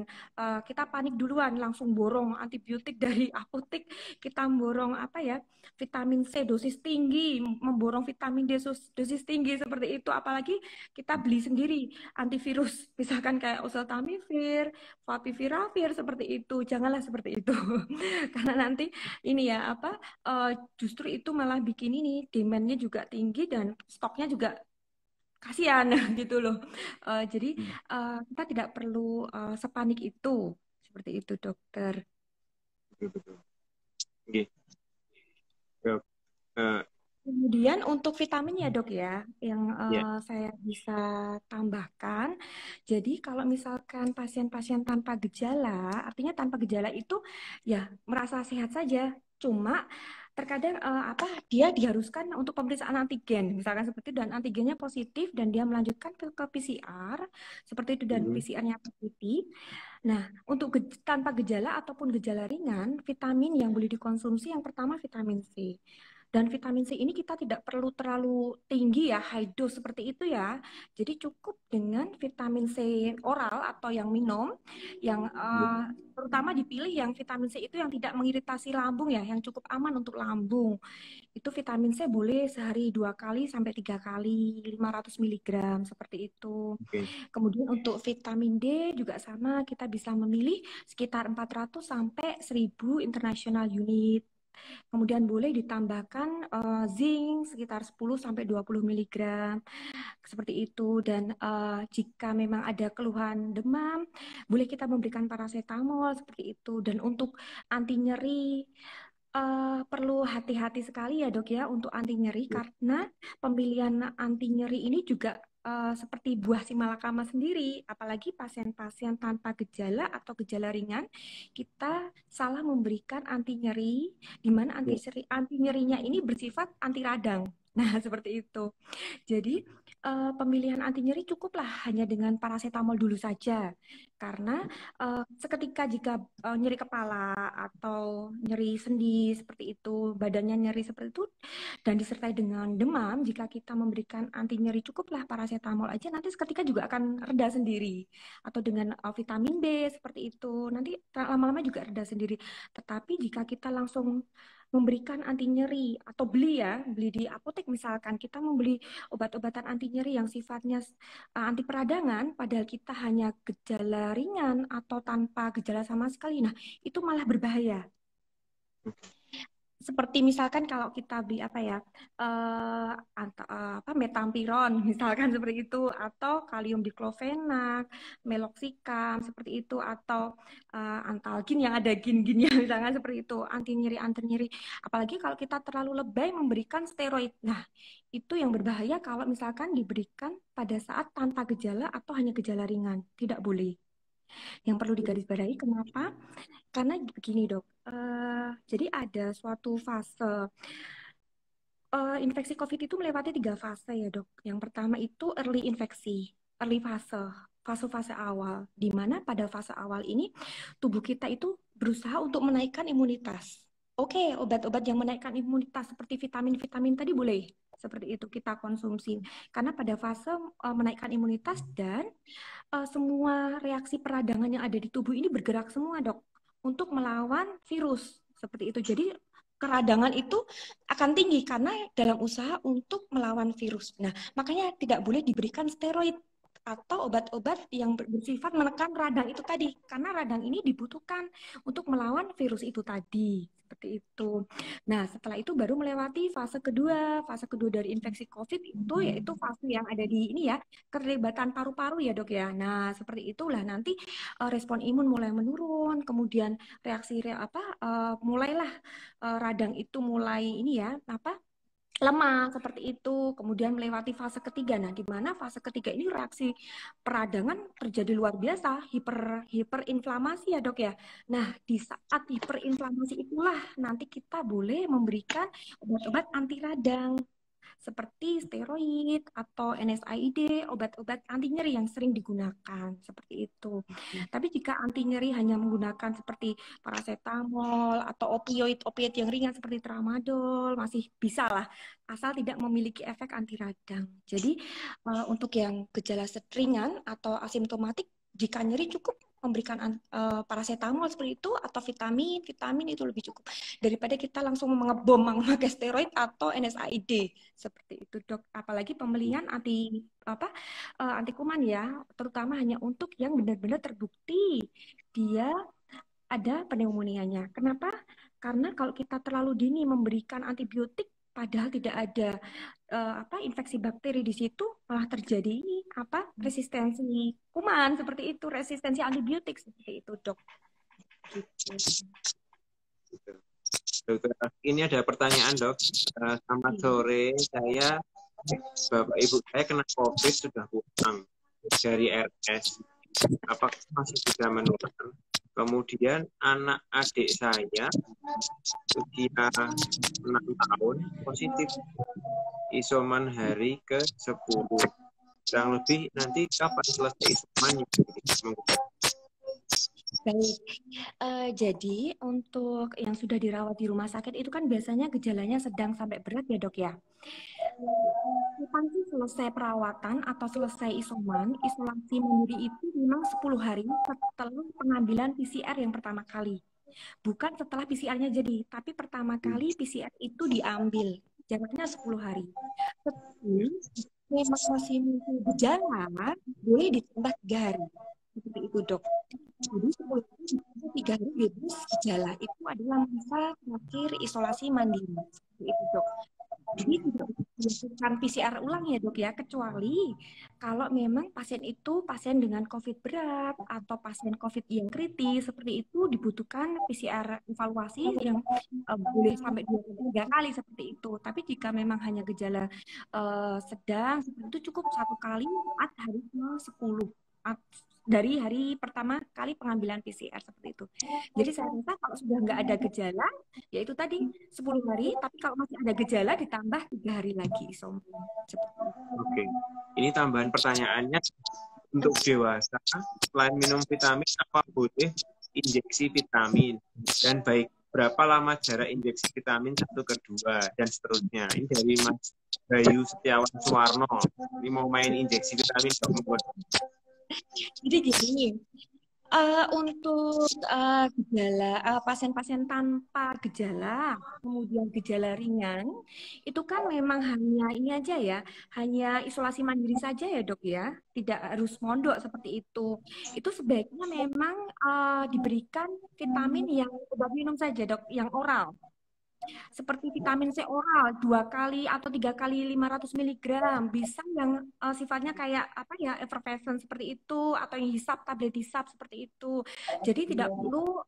kita panik duluan langsung borong antibiotik dari apotek, kita borong vitamin C dosis tinggi, memborong vitamin D dosis tinggi seperti itu. Apalagi kita beli sendiri antivirus, misalkan kayak oseltamivir, favipiravir seperti itu. Janganlah seperti itu, karena nanti ini ya justru itu malah bikin ini demand-nya juga tinggi dan stoknya juga kasihan gitu loh. Jadi kita tidak perlu sepanik itu, seperti itu dokter. Betul, betul. Oke. Dok, Kemudian untuk vitamin ya dok ya, yang ya. saya bisa tambahkan. Jadi kalau misalkan pasien-pasien tanpa gejala, artinya tanpa gejala itu ya merasa sehat saja. Cuma terkadang dia diharuskan untuk pemeriksaan antigen, misalkan seperti itu, dan antigennya positif dan dia melanjutkan ke PCR seperti itu dan PCR-nya positif. Nah, untuk tanpa gejala ataupun gejala ringan, vitamin yang boleh dikonsumsi yang pertama vitamin C. Dan vitamin C ini kita tidak perlu terlalu tinggi ya, high dose seperti itu ya. Jadi cukup dengan vitamin C oral atau yang minum, yang terutama dipilih yang vitamin C itu yang tidak mengiritasi lambung ya, yang cukup aman untuk lambung. Itu vitamin C boleh sehari 2 kali sampai 3 kali, 500 miligram seperti itu. Oke. Kemudian untuk vitamin D juga sama, kita bisa memilih sekitar 400 sampai 1000 international unit. Kemudian boleh ditambahkan zinc sekitar 10 sampai 20 miligram seperti itu. Dan jika memang ada keluhan demam, boleh kita memberikan paracetamol seperti itu. Dan untuk anti nyeri perlu hati-hati sekali ya dok ya untuk anti nyeri, karena pemilihan anti nyeri ini juga seperti buah si malakama sendiri. Apalagi pasien-pasien tanpa gejala atau gejala ringan, kita salah memberikan anti nyeri, di mana anti nyerinya ini bersifat anti radang. Nah, seperti itu. Jadi pemilihan anti nyeri cukuplah hanya dengan paracetamol dulu saja, karena seketika jika nyeri kepala atau nyeri sendi seperti itu, badannya nyeri seperti itu, dan disertai dengan demam, jika kita memberikan anti nyeri cukuplah paracetamol aja, nanti seketika juga akan reda sendiri. Atau dengan vitamin B seperti itu, nanti lama-lama juga reda sendiri. Tetapi jika kita langsung memberikan anti nyeri atau beli di apotek, misalkan kita membeli obat-obatan anti nyeri yang sifatnya anti peradangan, padahal kita hanya gejala ringan atau tanpa gejala sama sekali, nah itu malah berbahaya. Seperti misalkan kalau kita beli metampiron misalkan seperti itu, atau kalium diklofenak, meloxicam seperti itu, atau antalgin yang ada gin-ginnya misalkan seperti itu, anti nyeri. Apalagi kalau kita terlalu lebay memberikan steroid. Nah, itu yang berbahaya kalau misalkan diberikan pada saat tanpa gejala atau hanya gejala ringan. Tidak boleh. Yang perlu digarisbawahi kenapa? Karena begini dok, jadi ada suatu fase infeksi COVID itu melewati 3 fase ya dok. Yang pertama itu early infeksi, early fase awal, di mana pada fase awal ini tubuh kita itu berusaha untuk menaikkan imunitas. Oke, obat-obat yang menaikkan imunitas seperti vitamin-vitamin tadi boleh seperti itu kita konsumsi, karena pada fase menaikkan imunitas, dan semua reaksi peradangan yang ada di tubuh ini bergerak semua dok untuk melawan virus seperti itu. Jadi keradangan itu akan tinggi karena dalam usaha untuk melawan virus. Nah, makanya tidak boleh diberikan steroid atau obat-obat yang bersifat menekan radang itu tadi, karena radang ini dibutuhkan untuk melawan virus itu tadi. Seperti itu. Nah, setelah itu baru melewati fase kedua. Fase kedua dari infeksi COVID itu yaitu fase yang ada di ini ya, keterlibatan paru-paru ya, Dok ya. Nah, seperti itulah nanti respon imun mulai menurun, kemudian mulailah radang itu mulai ini ya, lemah seperti itu, kemudian melewati fase ketiga. Nah, di mana fase ketiga ini reaksi peradangan terjadi luar biasa, hiperinflamasi ya, Dok ya. Nah, di saat hiperinflamasi itulah nanti kita boleh memberikan obat-obat anti radang seperti steroid atau NSAID, obat-obat anti nyeri yang sering digunakan seperti itu. Tapi jika anti nyeri hanya menggunakan seperti paracetamol atau opioid yang ringan seperti tramadol masih bisa lah, asal tidak memiliki efek anti radang. Jadi untuk yang gejala ringan atau asimptomatik, jika nyeri cukup memberikan paracetamol seperti itu atau vitamin itu lebih cukup daripada kita langsung mengebom memakai steroid atau NSAID seperti itu, Dok. Apalagi pembelian anti kuman ya, terutama hanya untuk yang benar-benar terbukti dia ada pneumonia-nya. Kenapa? Karena kalau kita terlalu dini memberikan antibiotik padahal tidak ada infeksi bakteri di situ, malah terjadi ini resistensi kuman seperti itu, resistensi antibiotik seperti itu, Dok. Dokter, ini ada pertanyaan, Dok. Selamat sore, Bapak Ibu saya kena COVID sudah pulang dari RS. Apakah masih bisa menular? Kemudian anak adik saya usia 6 tahun positif isoman hari ke-10. Kurang lebih nanti kapan selesai isomannya? Baik, jadi untuk yang sudah dirawat di rumah sakit itu kan biasanya gejalanya sedang sampai berat ya, Dok ya. Nanti selesai perawatan atau selesai isolasi mandiri itu memang 10 hari setelah pengambilan PCR yang pertama kali. Bukan setelah PCR-nya jadi, tapi pertama kali PCR itu diambil. Jaraknya 10 hari. Tetapi memang masih muncul gejala, boleh ditambah 3 hari. Seperti itu, Dok. Jadi 10 hari 3 hari bebas gejala. Itu adalah masa terakhir isolasi mandiri. Seperti itu, Dok. Jadi tidak dilakukan PCR ulang ya, Dok ya, kecuali kalau memang pasien itu pasien dengan COVID berat atau pasien COVID yang kritis, seperti itu dibutuhkan PCR evaluasi yang boleh sampai 2-3 kali seperti itu. Tapi jika memang hanya gejala sedang, seperti itu cukup 1 kali saat hari ke-10 dari hari pertama kali pengambilan PCR seperti itu. Jadi saya rasa kalau sudah nggak ada gejala, ya itu tadi 10 hari, tapi kalau masih ada gejala ditambah 3 hari lagi isoman. Oke, ini tambahan pertanyaannya untuk dewasa, selain minum vitamin, apa boleh injeksi vitamin? Dan baik berapa lama jarak injeksi vitamin 1 ke 2 dan seterusnya? Ini dari Mas Bayu Setiawan Suwarno. Ini mau main injeksi vitamin. Jadi gini, untuk gejala pasien-pasien tanpa gejala, kemudian gejala ringan, itu kan memang hanya ini aja ya, hanya isolasi mandiri saja ya, Dok ya, tidak harus mondok seperti itu. Itu sebaiknya memang diberikan vitamin yang obat minum saja, Dok, yang oral. Seperti vitamin C oral 2 kali atau 3 kali 500 mg, bisa yang sifatnya kayak effervescent seperti itu, atau yang tablet hisap seperti itu. Jadi tidak perlu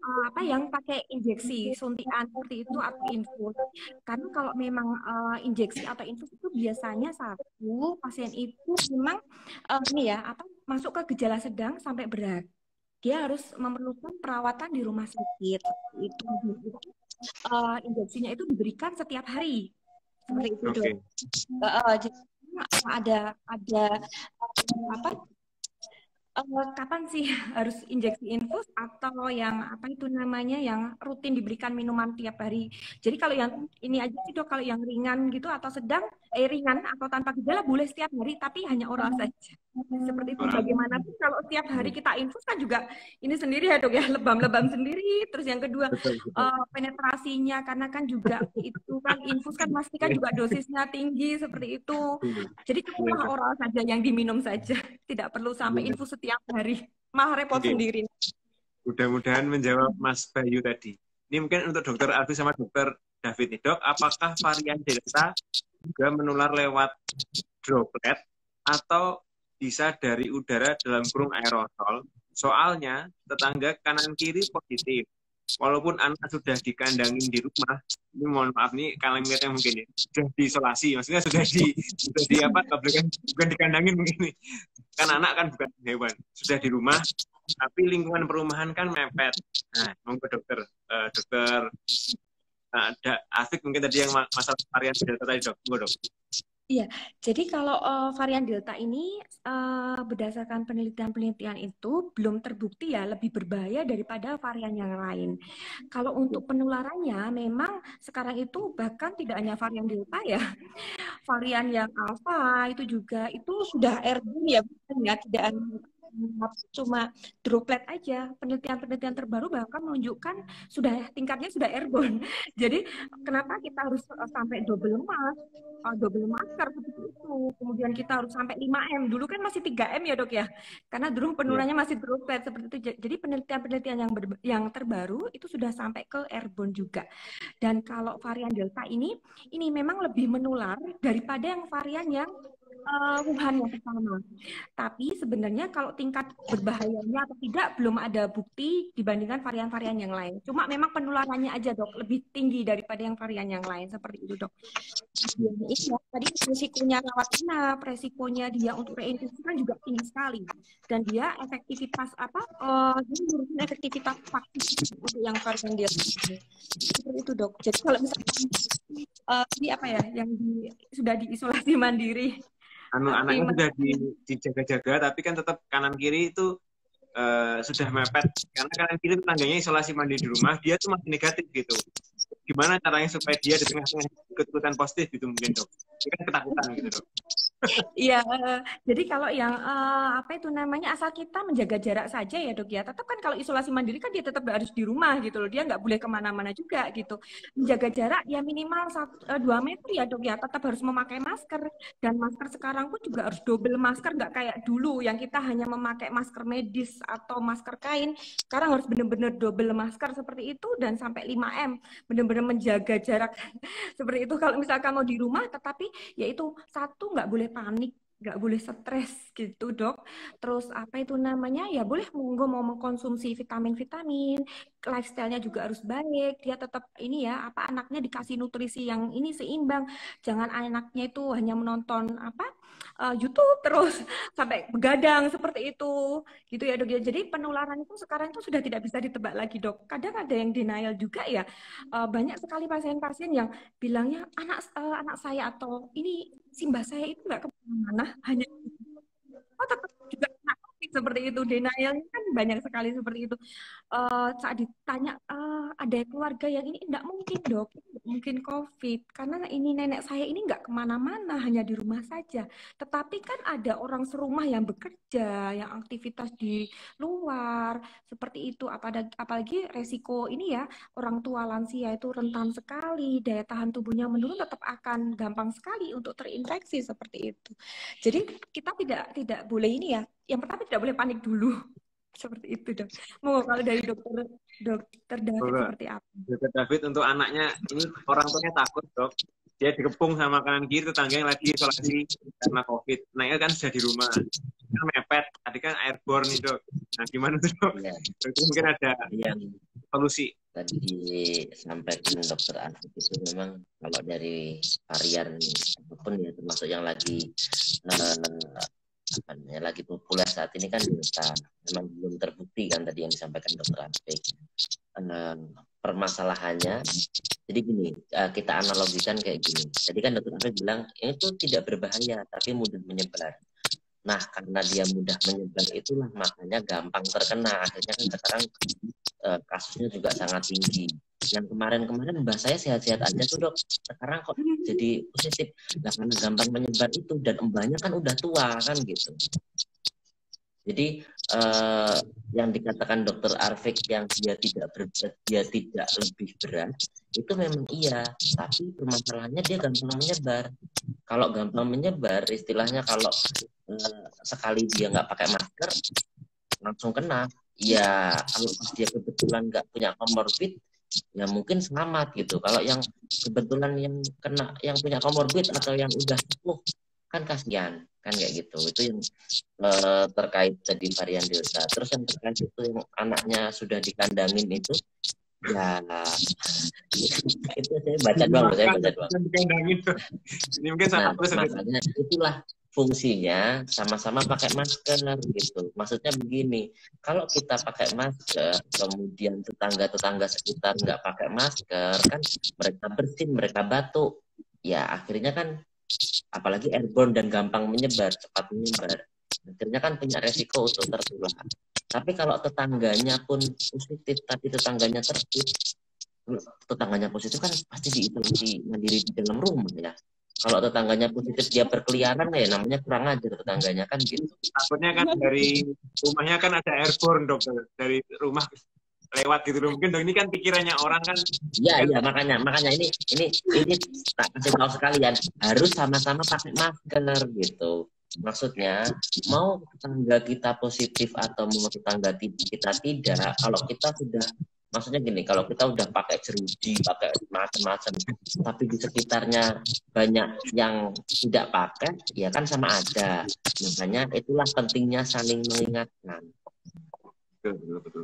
yang pakai injeksi suntikan seperti itu atau infus. Karena kalau memang injeksi atau infus itu biasanya satu pasien itu memang masuk ke gejala sedang sampai berat. Dia harus memerlukan perawatan di rumah sakit. Itu injeksinya itu diberikan setiap hari seperti itu, Dok. Jadi ada Kapan sih harus injeksi infus atau yang apa itu namanya yang rutin diberikan minuman tiap hari. Jadi kalau yang ini aja sih dok, kalau yang ringan gitu atau sedang, ringan atau tanpa gejala boleh setiap hari, tapi hanya oral saja. Seperti itu. Oral. Bagaimanapun kalau setiap hari kita infus kan juga ini sendiri ya dok ya, lebam-lebam sendiri. Terus yang kedua Betul, betul. penetrasinya, karena kan juga itu kan infus kan pasti kan juga dosisnya tinggi seperti itu. Jadi cukuplah Iya, oral saja yang diminum saja. Tidak perlu sampai iya. infus setiap hari. Malah repot Oke. sendiri. Mudah-mudahan menjawab Mas Bayu tadi. Ini mungkin untuk Dokter Alfi sama Dokter David nih, Dok. Apakah varian Delta juga menular lewat droplet atau bisa dari udara dalam kurung aerosol? Soalnya tetangga kanan kiri positif. Walaupun anak sudah dikandangin di rumah, ini mohon maaf nih kalimatnya mungkin ya, sudah diisolasi, maksudnya sudah di apa? Bukan dikandangin mungkin nih. Kan anak kan bukan hewan, sudah di rumah, tapi lingkungan perumahan kan mepet. Nah, monggo dokter ada Afik mungkin tadi yang masalah varian Delta tadi dok, monggo dok. Iya, jadi kalau varian Delta ini berdasarkan penelitian-penelitian itu belum terbukti ya lebih berbahaya daripada varian yang lain. Kalau untuk penularannya memang sekarang itu bahkan tidak hanya varian Delta ya, varian yang Alpha itu juga itu sudah airborne ya, bukan ya, tidak hanya cuma droplet aja. Penelitian-penelitian terbaru bahkan menunjukkan sudah tingkatnya sudah airborne. Jadi kenapa kita harus sampai double masker seperti itu. Kemudian kita harus sampai 5M. Dulu kan masih 3M ya dok ya. Karena dulu penularannya masih droplet seperti itu. Jadi penelitian-penelitian yang terbaru itu sudah sampai ke airborne juga. Dan kalau varian Delta ini memang lebih menular daripada yang varian yang Wuhan yang pertama. Tapi sebenarnya kalau tingkat berbahayanya atau tidak belum ada bukti dibandingkan varian-varian yang lain. Cuma memang penularannya aja dok lebih tinggi daripada yang varian yang lain seperti itu dok. Iya, tadi resikonya rawat inap, resikonya dia untuk reinfeksi kan juga tinggi sekali. Dan dia efektivitas dia menurunkan efektivitas vaksin untuk yang varian dia. Seperti itu dok. Jadi kalau misalnya ini apa ya, yang sudah diisolasi mandiri. Anaknya sudah dijaga-jaga, tapi kan tetap kanan kiri itu sudah mepet. Karena kanan kiri tetangganya isolasi mandiri di rumah, dia tuh masih negatif gitu. Gimana caranya supaya dia di tengah-tengah ikut-ikutan positif gitu mungkin dok? Ini kan ketakutan gitu dok. Iya, jadi kalau yang apa itu namanya, asal kita menjaga jarak saja ya dok ya. Tetap kan kalau isolasi mandiri kan dia tetap harus di rumah gitu loh. Dia nggak boleh kemana-mana juga gitu. Menjaga jarak ya minimal 2 meter ya dok ya. Tetap harus memakai masker. Dan masker sekarang pun juga harus double masker. Nggak kayak dulu yang kita hanya memakai masker medis atau masker kain. Sekarang harus benar-benar double masker seperti itu dan sampai 5M. Benar-benar menjaga jarak seperti itu. Kalau misalkan mau di rumah, tetapi yaitu satu nggak boleh panik, nggak boleh stres gitu dok. Terus apa itu namanya ya boleh monggo mau mengkonsumsi vitamin-vitamin, lifestyle-nya juga harus baik. Dia tetap ini ya apa anaknya dikasih nutrisi yang ini seimbang. Jangan anaknya itu hanya menonton YouTube terus sampai begadang seperti itu gitu ya dok ya. Jadi penularan itu sekarang itu sudah tidak bisa ditebak lagi dok. Kadang ada yang denial juga ya. Banyak sekali pasien-pasien yang bilangnya anak saya atau ini simbah saya itu nggak kemana-mana, hanya tetap juga kena COVID seperti itu. Denialnya kan banyak sekali seperti itu. Saat ditanya ada keluarga yang ini nggak mungkin dok, mungkin COVID karena ini nenek saya ini nggak kemana-mana, hanya di rumah saja. Tetapi kan ada orang serumah yang bekerja, yang aktivitas di luar seperti itu. Apalagi resiko ini ya, orang tua lansia itu rentan sekali, daya tahan tubuhnya menurun, tetap akan gampang sekali untuk terinfeksi seperti itu. Jadi kita tidak boleh ini ya. Yang pertama tidak boleh panik dulu. Seperti itu dok. Mau kalau dari dokter David seperti apa? Dokter David untuk anaknya ini orang tuanya takut dok. Dia dikepung sama kanan kiri tetangga yang lagi isolasi karena COVID. Anaknya kan sudah di rumah. Kan mepet. Tadi kan airborne nih dok. Nah gimana tuh dok? Ya. Itu mungkin ada solusi. Tadi disampaikan dokter Afif itu memang kalau dari varian apapun ya termasuk yang lagi lagi populer saat ini kan Delta, memang belum terbukti kan tadi yang disampaikan dokter Afif. Permasalahannya jadi gini, kita analogikan kayak gini. Tadi kan dokter Afif bilang ini tuh tidak berbahaya tapi mudah menyebar. Nah, karena dia mudah menyebar itulah makanya gampang terkena. Akhirnya kan sekarang kasusnya juga sangat tinggi. Yang kemarin-kemarin mbak saya sehat-sehat aja tuh dok, sekarang kok jadi positif. Nah, karena gampang menyebar itu dan mbaknya kan udah tua kan gitu. Jadi yang dikatakan dokter Arfik yang dia tidak lebih berat itu memang iya, tapi permasalahannya dia gampang menyebar. Kalau gampang menyebar, istilahnya kalau sekali dia nggak pakai masker langsung kena. Ya kalau dia kebetulan nggak punya comorbid, ya mungkin selamat gitu. Kalau yang kebetulan yang kena, yang punya comorbid atau yang udah sepuh, kan kasihan kan kayak gitu. Itu yang terkait tadi varian delta. Terus yang terkait itu yang anaknya sudah dikandangin itu, ya itu saya baca doang. Ini mungkin nah, makanya itulah fungsinya sama-sama pakai masker gitu. Maksudnya begini, kalau kita pakai masker, kemudian tetangga-tetangga sekitar nggak pakai masker, kan mereka bersin, mereka batuk, ya akhirnya kan apalagi airborne dan gampang menyebar, cepat menyebar. Akhirnya kan punya resiko untuk tertular. Tapi kalau tetangganya pun positif, tapi tetangganya tertib, tetangganya positif kan pasti diisolasi mandiri di dalam rumah ya. Kalau tetangganya positif dia berkeliaran ya namanya kurang ajar tetangganya kan gitu. Takutnya kan dari rumahnya kan ada airborne dokter, dari rumah lewat gitu loh. Mungkin dong ini kan pikirannya orang kan. Iya makanya ini tak kasih tahu sekalian harus sama-sama pakai masker gitu. Maksudnya mau tetangga kita positif atau mau tetangga kita tidak, kalau kita sudah maksudnya gini, kalau kita udah pakai jeruji, pakai macam-macam, tapi di sekitarnya banyak yang tidak pakai, ya kan sama aja. Makanya itulah pentingnya saling mengingatkan.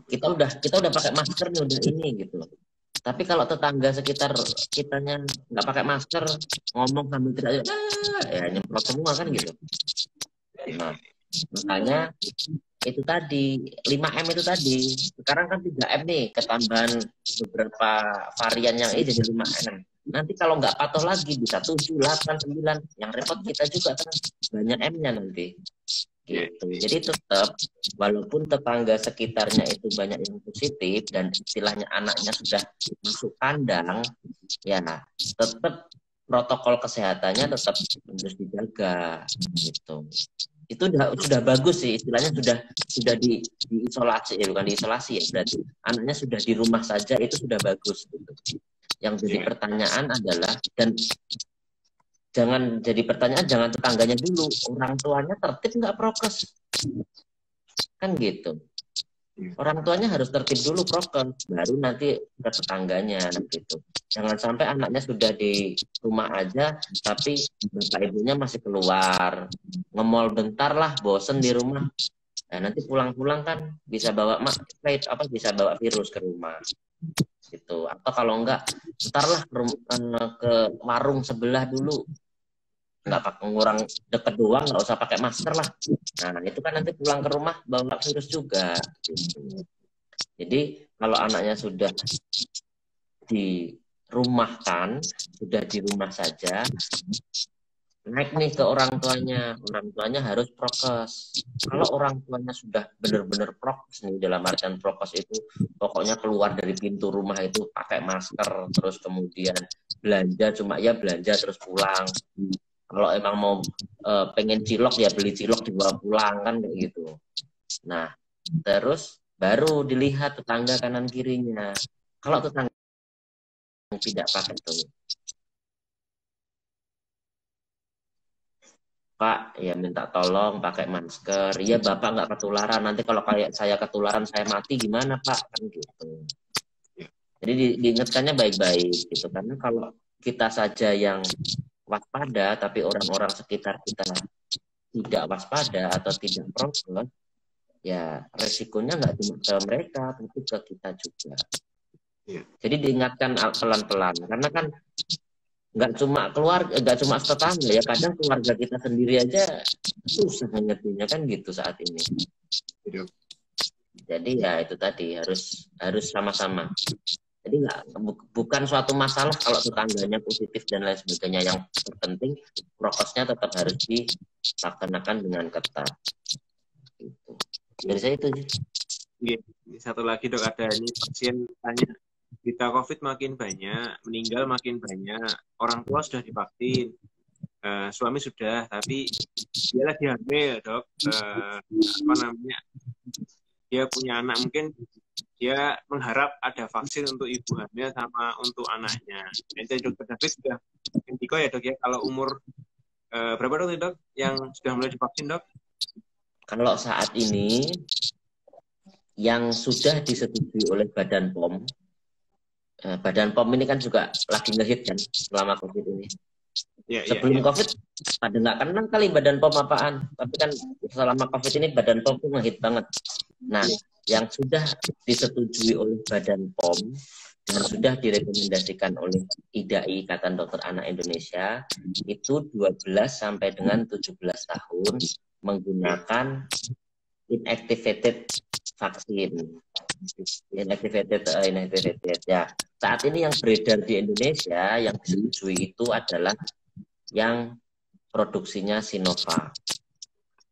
Kita udah pakai masker nih, udah ini gitu loh. Tapi kalau tetangga sekitar kitanya nggak pakai masker, ngomong sambil tidak, ya nyemprot semua kan gitu. Nah, makanya itu tadi 5M itu tadi. Sekarang kan 3M nih, ketambahan beberapa varian yang ini jadi 5M. Nanti kalau nggak patuh lagi bisa 7, 8, 9. Yang repot kita juga kan banyak M-nya nanti. Gitu. Jadi tetap walaupun tetangga sekitarnya itu banyak yang positif dan istilahnya anaknya sudah masuk kandang, ya tetap protokol kesehatannya tetap harus dijaga gitu. Itu sudah bagus sih, istilahnya sudah diisolasi ya, bukan diisolasi ya, berarti anaknya sudah di rumah saja, itu sudah bagus gitu. Yang jadi pertanyaan adalah, dan jangan jadi pertanyaan, jangan tetangganya dulu, orang tuanya tertib nggak prokes kan gitu. Orang tuanya harus tertib dulu prokes, baru nanti ke tetangganya gitu. Jangan sampai anaknya sudah di rumah aja, tapi bapak ibunya masih keluar, nge-mall bentar lah, bosen di rumah. Nah, nanti pulang-pulang kan bisa bawa bisa bawa virus ke rumah. Gitu. Atau kalau enggak, bentarlah ke warung sebelah dulu. Nggak pakai ngurang deket doang, nggak usah pakai masker lah. Nah, itu kan nanti pulang ke rumah bawa virus juga. Gitu. Jadi kalau anaknya sudah dirumahkan, sudah di rumah saja, naik nih ke orang tuanya harus prokes. Kalau orang tuanya sudah benar-benar prokes nih, dalam artian prokes itu pokoknya keluar dari pintu rumah itu pakai masker, terus kemudian belanja cuma ya belanja terus pulang. Kalau emang mau pengen cilok ya beli cilok dibawa pulang kan kayak gitu. Nah, terus baru dilihat tetangga kanan kirinya. Kalau tetangga yang tidak pakai tuh, Pak, ya minta tolong pakai masker. Iya, Bapak nggak ketularan. Nanti kalau kayak saya ketularan, saya mati gimana, Pak? Kan gitu. Jadi diingatkannya baik-baik gitu. Karena kalau kita saja yang waspada, tapi orang-orang sekitar kita tidak waspada atau tidak prokes, ya resikonya nggak cuma ke mereka, tapi ke kita juga. Jadi diingatkan pelan-pelan. Karena kan nggak cuma keluarga, nggak cuma tetangga ya, kadang keluarga kita sendiri aja susah ngertinya kan gitu saat ini. Jadi ya itu tadi harus sama-sama. Jadi bukan suatu masalah kalau tetangganya positif dan lain sebagainya. Yang terpenting prokesnya tetap harus laksanakan dengan ketat. Gitu. Dari saya itu sih. Iya. Satu lagi dok, ada ini pasien tanya, berita COVID makin banyak, meninggal makin banyak, orang tua sudah divaksin, suami sudah, tapi dia lagi hamil dok, apa namanya, dia punya anak, mungkin dia mengharap ada vaksin untuk ibu hamil sama untuk anaknya. Nanti dokter David sudah indiko ya dok ya, kalau umur berapa dok yang sudah mulai divaksin dok? Kalau saat ini yang sudah disetujui oleh Badan POM, Badan POM ini kan juga lagi ngehit kan selama COVID ini. Sebelum COVID pada nggak kenal kali Badan POM apaan, tapi kan selama COVID ini Badan POM tuh ngehit banget. Nah, yang sudah disetujui oleh Badan POM dan sudah direkomendasikan oleh IDAI, Ikatan Dokter Anak Indonesia, itu 12 sampai dengan 17 tahun menggunakan inactivated vaksin. Inactivated ya. Saat ini yang beredar di Indonesia yang disetujui itu adalah yang produksinya Sinovac.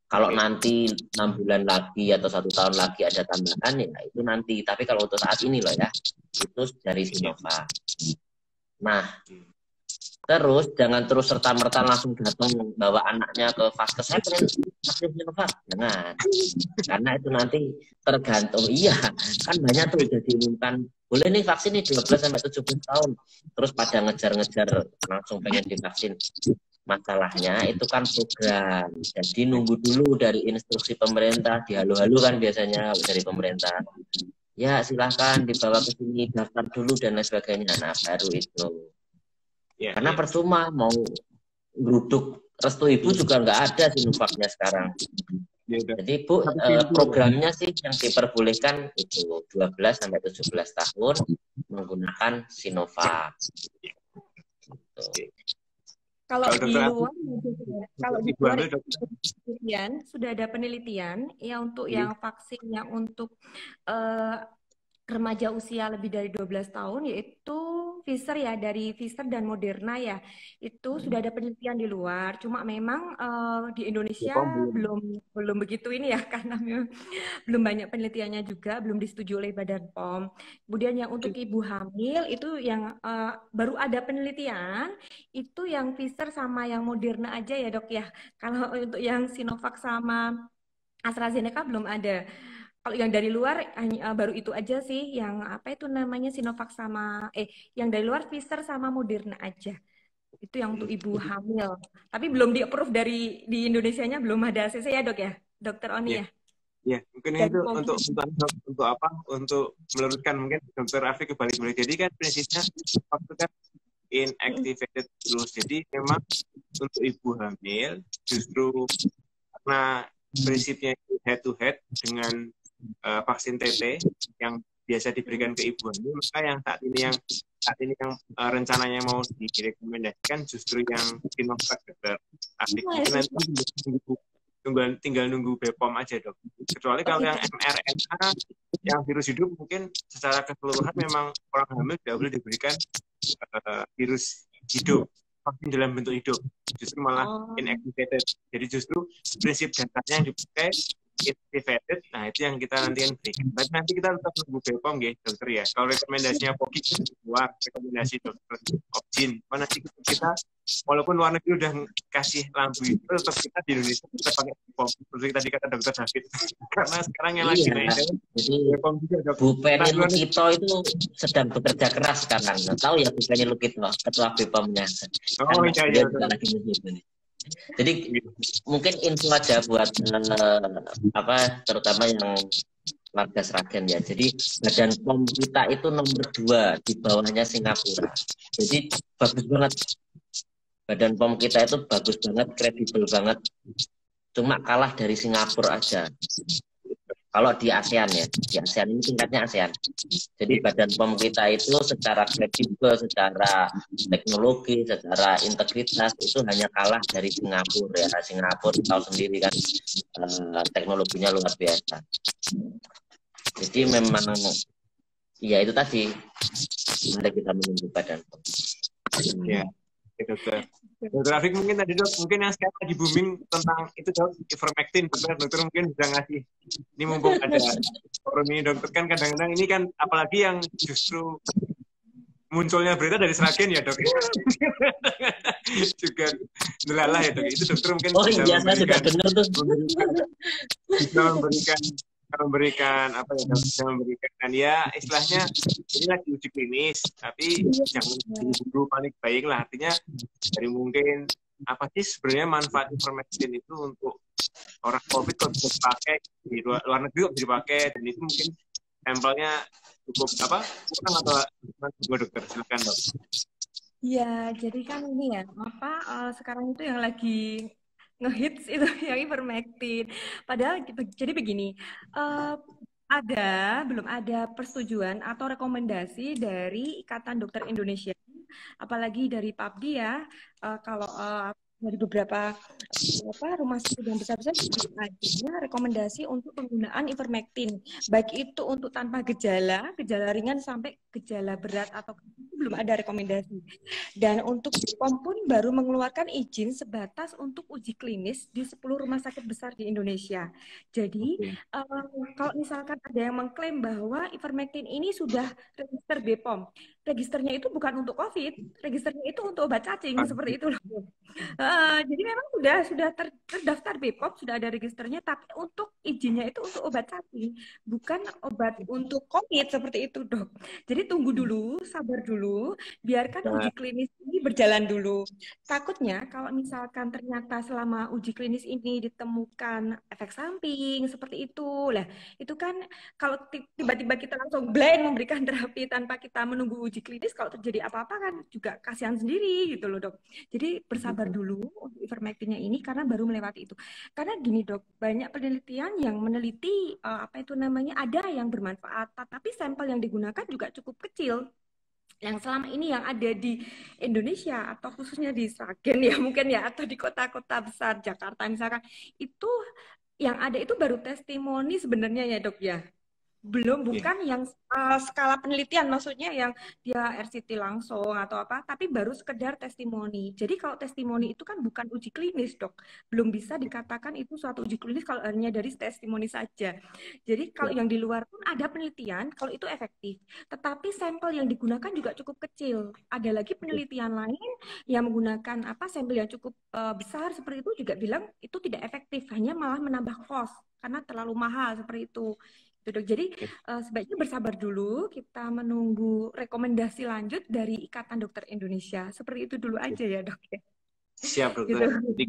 Kalau nanti 6 bulan lagi atau 1 tahun lagi ada tambahan ya itu nanti. Tapi kalau untuk saat ini loh ya, itu dari Sinovac. Nah, terus jangan terus serta-merta langsung datang bawa anaknya ke vaskes, saya pengen vaksin Sinovac. Jangan. Karena itu nanti tergantung. Iya, kan banyak tuh udah diumumkan. Boleh nih vaksin nih 12 sampai 17 tahun. Terus pada ngejar-ngejar langsung pengen divaksin. Masalahnya itu kan program. Jadi nunggu dulu dari instruksi pemerintah, dihalu-halu kan biasanya dari pemerintah. Ya silahkan dibawa ke sini, daftar dulu dan lain sebagainya. Nah baru itu. Karena percuma mau geruduk restu ibu juga nggak ada Sinovacnya sekarang. Jadi Bu, programnya sih yang diperbolehkan itu 12 sampai 17 tahun menggunakan Sinovac. Kalau di luar, sudah ada penelitian ya untuk yang vaksin yang untuk remaja usia lebih dari 12 tahun yaitu Pfizer ya, dari Pfizer dan Moderna ya. Itu sudah ada penelitian di luar. Cuma memang di Indonesia belum begitu ini ya karena memang belum banyak penelitiannya juga, belum disetujui oleh Badan POM. Kemudian yang untuk ibu hamil itu yang baru ada penelitian itu yang Pfizer sama yang Moderna aja ya, Dok ya. Kalau untuk yang Sinovac sama AstraZeneca belum ada. Kalau yang dari luar baru itu aja sih, yang apa itu namanya Sinovac sama yang dari luar Pfizer sama Moderna aja. Itu yang untuk ibu hamil. Tapi belum di-approve di Indonesianya belum ada ACC ya, Dok ya? Dokter Oni ya? Ya, mungkin itu untuk apa? Untuk meluruskan mungkin Dokter Afif kembali. Jadi kan prinsipnya waktu kan inactivated terus. Jadi memang untuk ibu hamil justru karena prinsipnya head to head dengan vaksin TT yang biasa diberikan ke ibu hamil, maka yang saat ini yang rencananya mau direkomendasikan justru yang Sinovac Dokter Afif. Nanti tinggal nunggu BPOM aja dok. Kecuali kalau yang mRNA yang virus hidup mungkin secara keseluruhan memang orang hamil tidak boleh diberikan virus hidup, vaksin dalam bentuk hidup, justru malah inactivated. Jadi justru prinsip datanya yang dipakai inactivated, nah itu yang kita nanti berikan. Tapi nanti kita tetap nunggu BPOM ya dokter ya. Kalau rekomendasinya POGI keluar, rekomendasi dokter Opjin, mana sih kita walaupun luar negeri udah kasih lampu itu, tetap kita di Indonesia kita pakai BPOM. Seperti tadi kata dokter David. Karena sekarang yang lagi naik jadi Bu Penny Lukito itu sedang bekerja keras sekarang. Nggak tahu ya Bu Penny Lukito ketua BPOM-nya. Iya. Lagi ini. Jadi mungkin info aja buat terutama yang warga Sragen ya. Jadi Badan POM kita itu nomor 2 di bawahnya Singapura. Jadi bagus banget. Badan POM kita itu bagus banget, kredibel banget. Cuma kalah dari Singapura aja. Kalau di ASEAN ya, di ASEAN ini tingkatnya ASEAN. Jadi Badan POM kita itu secara kredibel, secara teknologi, secara integritas itu hanya kalah dari Singapura ya. Singapura tahu sendiri kan teknologinya luar biasa. Jadi memang ya itu tadi mari kita menunggu Badan POM. Ya, dokter. Dokter Afik mungkin tadi dok, mungkin yang sekarang lagi booming tentang itu dok, ivermectin. Dokter mungkin bisa ngasih. Ini mumpung ada forum ini dokter kan kadang-kadang ini kan apalagi yang justru munculnya berita dari Sragen ya dok. Juga delalah ya dok. Itu dokter mungkin Oh bisa iya, saya sudah dengar tuh. memberikan apa ya dok, bisa memberikan ya istilahnya ini lagi uji klinis tapi jangan buru panik buying lah, artinya dari mungkin apa sih sebenarnya manfaat ivermectin itu untuk orang COVID kok bisa dipakai di luar negeri kok bisa dipakai, dan itu mungkin sampelnya cukup apa kurang atau gimana dokter, silakan dok. Ya, jadi kan ini ya, sekarang itu yang lagi ngehits itu yang ivermectin. Padahal jadi begini, eh, belum ada persetujuan atau rekomendasi dari Ikatan Dokter Indonesia, apalagi dari PAPDI ya. Kalau dari beberapa rumah sakit yang besar-besar ada rekomendasi untuk penggunaan ivermectin, baik itu untuk tanpa gejala, gejala ringan sampai gejala berat atau belum ada rekomendasi. Dan untuk BPOM pun baru mengeluarkan izin sebatas untuk uji klinis di 10 rumah sakit besar di Indonesia. Jadi kalau misalkan ada yang mengklaim bahwa ivermectin ini sudah register BPOM, registernya itu bukan untuk COVID, registernya itu untuk obat cacing, seperti itu loh. Jadi memang sudah terdaftar BPOM, sudah ada registernya, tapi untuk izinnya itu untuk obat cacing, bukan obat untuk COVID seperti itu, dok. Jadi tunggu dulu, sabar dulu, biarkan uji klinis ini berjalan dulu. Takutnya kalau misalkan ternyata selama uji klinis ini ditemukan efek samping seperti itu, lah itu kan kalau tiba-tiba kita langsung blank memberikan terapi tanpa kita menunggu uji klinis, kalau terjadi apa-apa kan juga kasihan sendiri gitu loh dok. Jadi bersabar dulu untuk ivermectinnya ini karena baru melewati itu. Karena gini dok, banyak penelitian yang meneliti ada yang bermanfaat, tapi sampel yang digunakan juga cukup kecil. Yang selama ini yang ada di Indonesia atau khususnya di Sragen ya mungkin ya, atau di kota-kota besar Jakarta misalkan, itu yang ada itu baru testimoni sebenarnya ya dok ya. Bukan yang skala penelitian, maksudnya yang dia RCT langsung atau apa, tapi baru sekedar testimoni. Jadi kalau testimoni itu kan bukan uji klinis dok, belum bisa dikatakan itu suatu uji klinis kalau hanya dari testimoni saja. Jadi kalau yang di luar pun ada penelitian kalau itu efektif, tetapi sampel yang digunakan juga cukup kecil. Ada lagi penelitian lain yang menggunakan sampel yang cukup besar seperti itu juga bilang itu tidak efektif, hanya malah menambah cost karena terlalu mahal seperti itu. Dok. Jadi sebaiknya bersabar dulu, kita menunggu rekomendasi lanjut dari Ikatan Dokter Indonesia. Seperti itu dulu aja ya dok. Siap dokter. Gitu. Jadi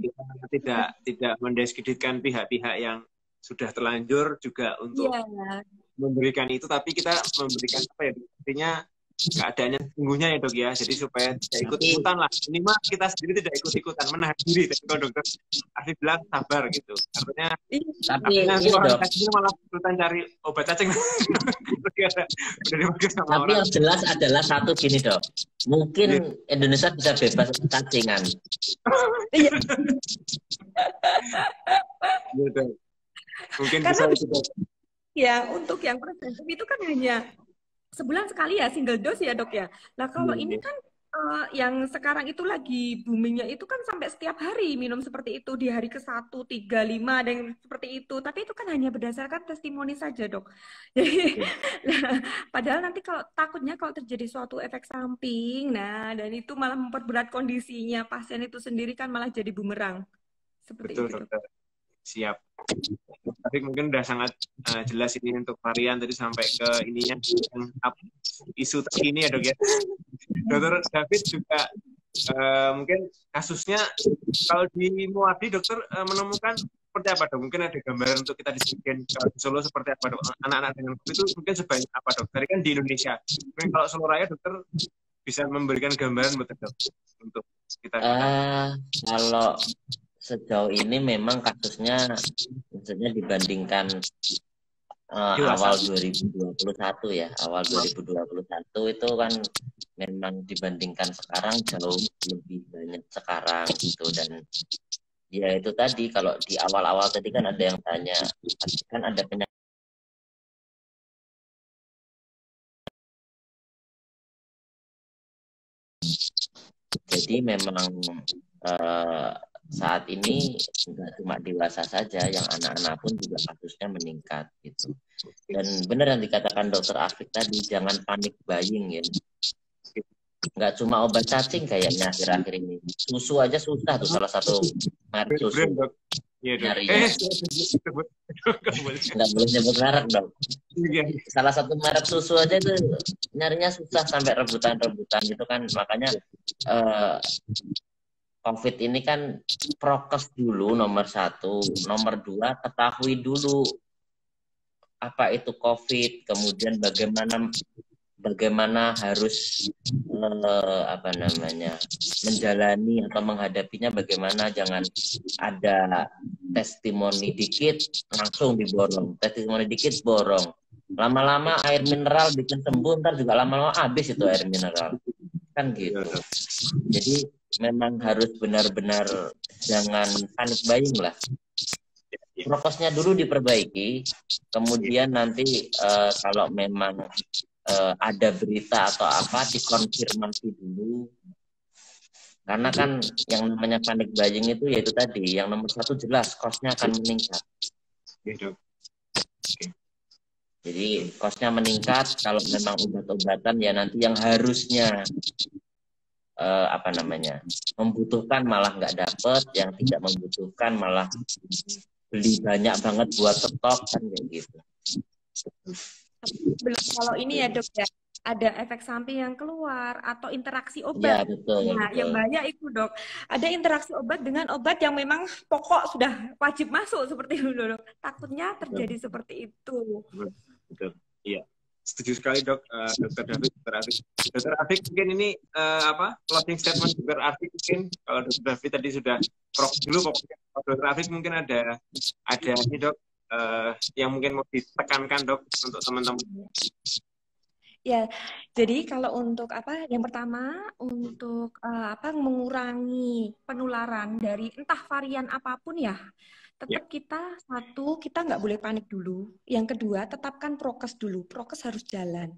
kita tidak mendiskreditkan pihak-pihak yang sudah terlanjur juga untuk memberikan itu, tapi kita memberikan apa ya, artinya keadaannya sesungguhnya ya dok ya, jadi supaya tidak ikut-ikutan lah, minimal kita sendiri tidak ikut-ikutan, menahan diri. Tapi kalau dokter Afif bilang sabar gitu, artinya tapi malah ikutan cari obat cacing. Tapi yang jelas adalah satu gini dok, mungkin Indonesia bisa bebas cacingan. Mungkin bisa itu dok. Ya, untuk yang preventif itu kan hanya sebulan sekali ya, single dose ya dok ya. Nah kalau ini kan yang sekarang itu lagi boomingnya itu kan sampai setiap hari minum seperti itu, di hari ke-1, 3, 5 ada yang seperti itu. Tapi itu kan hanya berdasarkan testimoni saja dok. Jadi padahal nanti takutnya kalau terjadi suatu efek samping, dan itu malah memperberat kondisinya pasien itu sendiri, kan malah jadi bumerang. Seperti betul, itu dokter. Siap. Tapi mungkin udah sangat jelas ini untuk varian tadi sampai ke ininya isu terkini ya dok ya. Dokter David juga mungkin kasusnya kalau di Muadi dokter menemukan seperti apa dok? Mungkin ada gambaran untuk kita di Solo seperti apa dok? Anak-anak dengan COVID itu mungkin sebanyak apa dok? Tadi kan di Indonesia. Mungkin kalau Solo Raya dokter bisa memberikan gambaran betul dok untuk kita. Kalau sejauh ini memang kasusnya maksudnya dibandingkan awal 2021 ya, awal 2021 itu kan memang dibandingkan sekarang jauh lebih banyak sekarang gitu. Dan ya itu tadi, kalau di awal-awal tadi kan ada yang tanya, kan ada penyakit. Jadi memang eh, saat ini nggak cuma dewasa saja, yang anak-anak pun juga kasusnya meningkat gitu. Dan benar yang dikatakan Dokter Afik tadi, jangan panik buying ya. Nggak cuma obat cacing kayaknya akhir-akhir ini. Susu aja susah tuh, salah satu merek susu. Iya, Dok. Nyarinya. Nggak boleh nyebut merek, Dok. Salah satu merek susu aja itu nyarinya susah sampai rebutan-rebutan gitu kan. Makanya COVID ini kan prokes dulu nomor 1, nomor 2 ketahui dulu apa itu COVID, kemudian bagaimana harus menjalani atau menghadapinya, bagaimana, jangan ada testimoni dikit langsung diborong, testimoni dikit borong, lama-lama air mineral bikin sembuh, ntar juga lama-lama habis itu air mineral kan gitu. Jadi memang harus benar-benar jangan panik buying lah. Prokesnya dulu diperbaiki, kemudian nanti kalau memang ada berita atau apa dikonfirmasi dulu. Karena kan yang namanya panik buying itu yaitu tadi, yang nomor 1 jelas kosnya akan meningkat. Jadi kosnya meningkat kalau memang obat-obatan ya nanti yang harusnya membutuhkan malah nggak dapet, yang tidak membutuhkan malah beli banyak banget buat stok kan kayak gitu. Belum kalau ini ya Dok ya, ada efek samping yang keluar atau interaksi Ya obat. betul, Nah, betul. yang bahaya itu Dok, ada interaksi obat dengan obat yang memang pokok sudah wajib masuk seperti itu Dok. Takutnya terjadi seperti itu. Betul. Iya. Setuju sekali Dok, Dokter David, Dokter Afik. Dokter Afik mungkin ini closing statement Dokter Afik mungkin, kalau Dokter David tadi sudah dulu pokoknya. Kalau Dokter Afik mungkin ada ini Dok, yang mungkin mau ditekankan Dok untuk teman-teman. Ya, jadi kalau untuk yang pertama untuk mengurangi penularan dari entah varian apapun ya, tetap kita nggak boleh panik dulu. Yang kedua, tetapkan prokes dulu. Prokes harus jalan.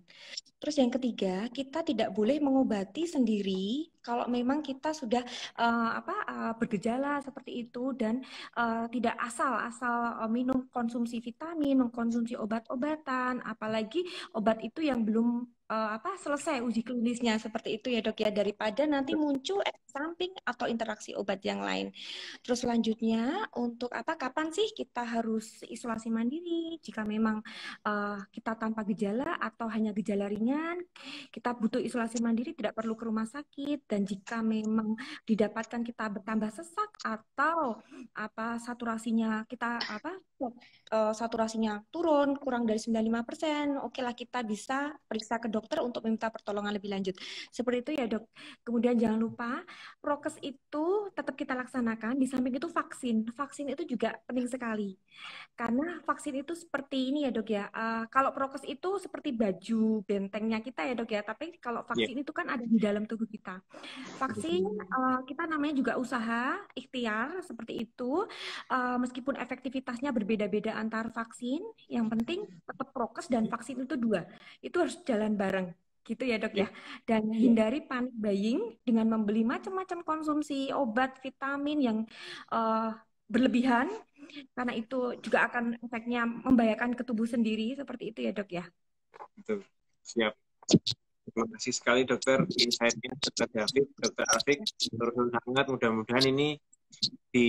Terus yang ketiga, kita tidak boleh mengobati sendiri kalau memang kita sudah bergejala seperti itu dan tidak asal minum konsumsi vitamin, mengkonsumsi obat-obatan, apalagi obat itu yang belum selesai uji klinisnya seperti itu ya Dok ya, daripada nanti muncul efek samping atau interaksi obat yang lain. Terus selanjutnya untuk kapan sih kita harus isolasi mandiri jika memang kita tanpa gejala atau hanya gejala ringan, kita butuh isolasi mandiri, tidak perlu ke rumah sakit. Dan jika memang didapatkan kita bertambah sesak atau saturasinya saturasinya turun kurang dari 95%, okelah kita bisa periksa ke dokter untuk meminta pertolongan lebih lanjut. Seperti itu ya Dok. Kemudian jangan lupa prokes itu tetap kita laksanakan. Di samping itu vaksin itu juga penting sekali. Karena vaksin itu seperti ini ya Dok ya. Kalau prokes itu seperti baju bentengnya kita ya Dok ya. Tapi kalau vaksin itu kan ada di dalam tubuh kita. Vaksin kita namanya juga usaha, ikhtiar seperti itu. Meskipun efektivitasnya berbeda-beda antar vaksin, yang penting tetap prokes dan vaksin itu 2. Itu harus jalan bareng. Gitu ya Dok ya. Dan hindari panik buying dengan membeli macam-macam konsumsi obat, vitamin yang berlebihan, karena itu juga akan efeknya membahayakan ke tubuh sendiri, seperti itu ya Dok ya. Betul. Siap. Terima kasih sekali Dokter, insight-nya Dokter David, Dokter Afik, turun sangat. Mudah-mudahan ini di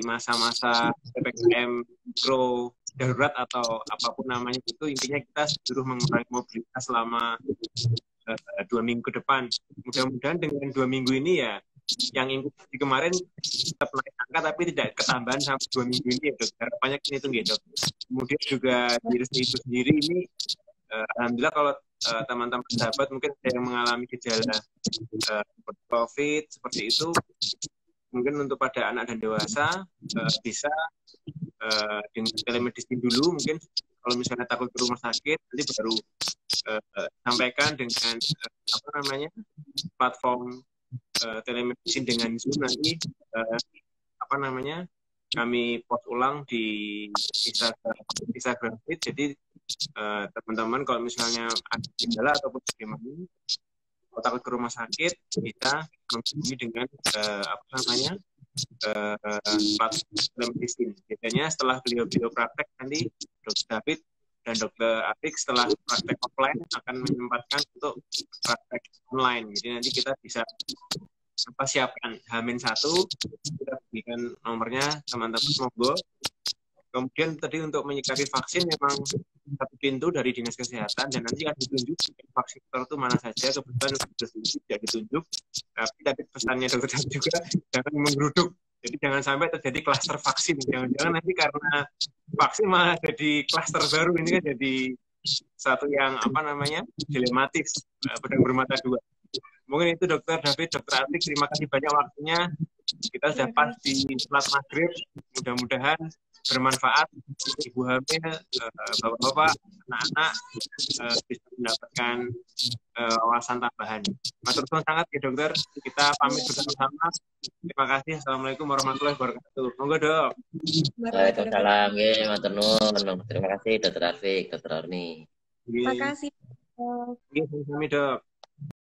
masa-masa PPKM mikro darurat atau apapun namanya itu, intinya kita suruh mengurangi mobilitas selama 2 minggu ke depan. Mudah-mudahan dengan 2 minggu ini ya, yang di kemarin tetap naik angka tapi tidak ketambahan sampai 2 minggu ini ya Dok. Harapannya ini tuh Dok. Kemudian juga virus itu sendiri ini alhamdulillah kalau teman-teman sahabat mungkin ada yang mengalami gejala COVID seperti itu, mungkin untuk pada anak dan dewasa bisa dengan telemedicine dulu, mungkin kalau misalnya takut ke rumah sakit nanti baru sampaikan dengan platform telemedicine dengan Zoom, nanti kami post ulang di Instagram feed. Jadi teman-teman kalau misalnya ada gejala ataupun bagaimana takut ke rumah sakit, bisa menghubungi dengan apa namanya platform telemedicine. Biasanya setelah beliau praktek nanti Dr. David dan Dr. Atik setelah praktek offline akan menyempatkan untuk praktek online. Jadi nanti kita bisa siapkan H-1, kita berikan nomornya teman-teman, monggo. Kemudian tadi untuk menyikapi vaksin memang satu pintu dari Dinas Kesehatan dan nanti akan ditunjuk vaksin itu mana saja, kebetulan sudah ditunjuk. Tapi tadi pesannya dokter juga jangan menggeruduk. Jadi jangan sampai terjadi klaster vaksin. Jangan-jangan nanti karena vaksin malah jadi klaster baru, ini kan jadi satu yang apa namanya dilematis, pedang bermata dua. Mungkin itu Dokter David, Dokter Atik, terima kasih banyak waktunya. Kita sudah pas di sholat maghrib, mudah-mudahan bermanfaat ibu hamil, bapak-bapak, anak-anak bisa mendapatkan wawasan tambahan. Matur nuwun sangat ya dokter, kita pamit bersama-sama. Terima kasih. Assalamualaikum warahmatullahi wabarakatuh. Monggo dok. Waalaikumsalam, matur nuwun. Terima kasih Dokter Rafiq, Dokter Arni. Terima kasih. Iya, sami dok.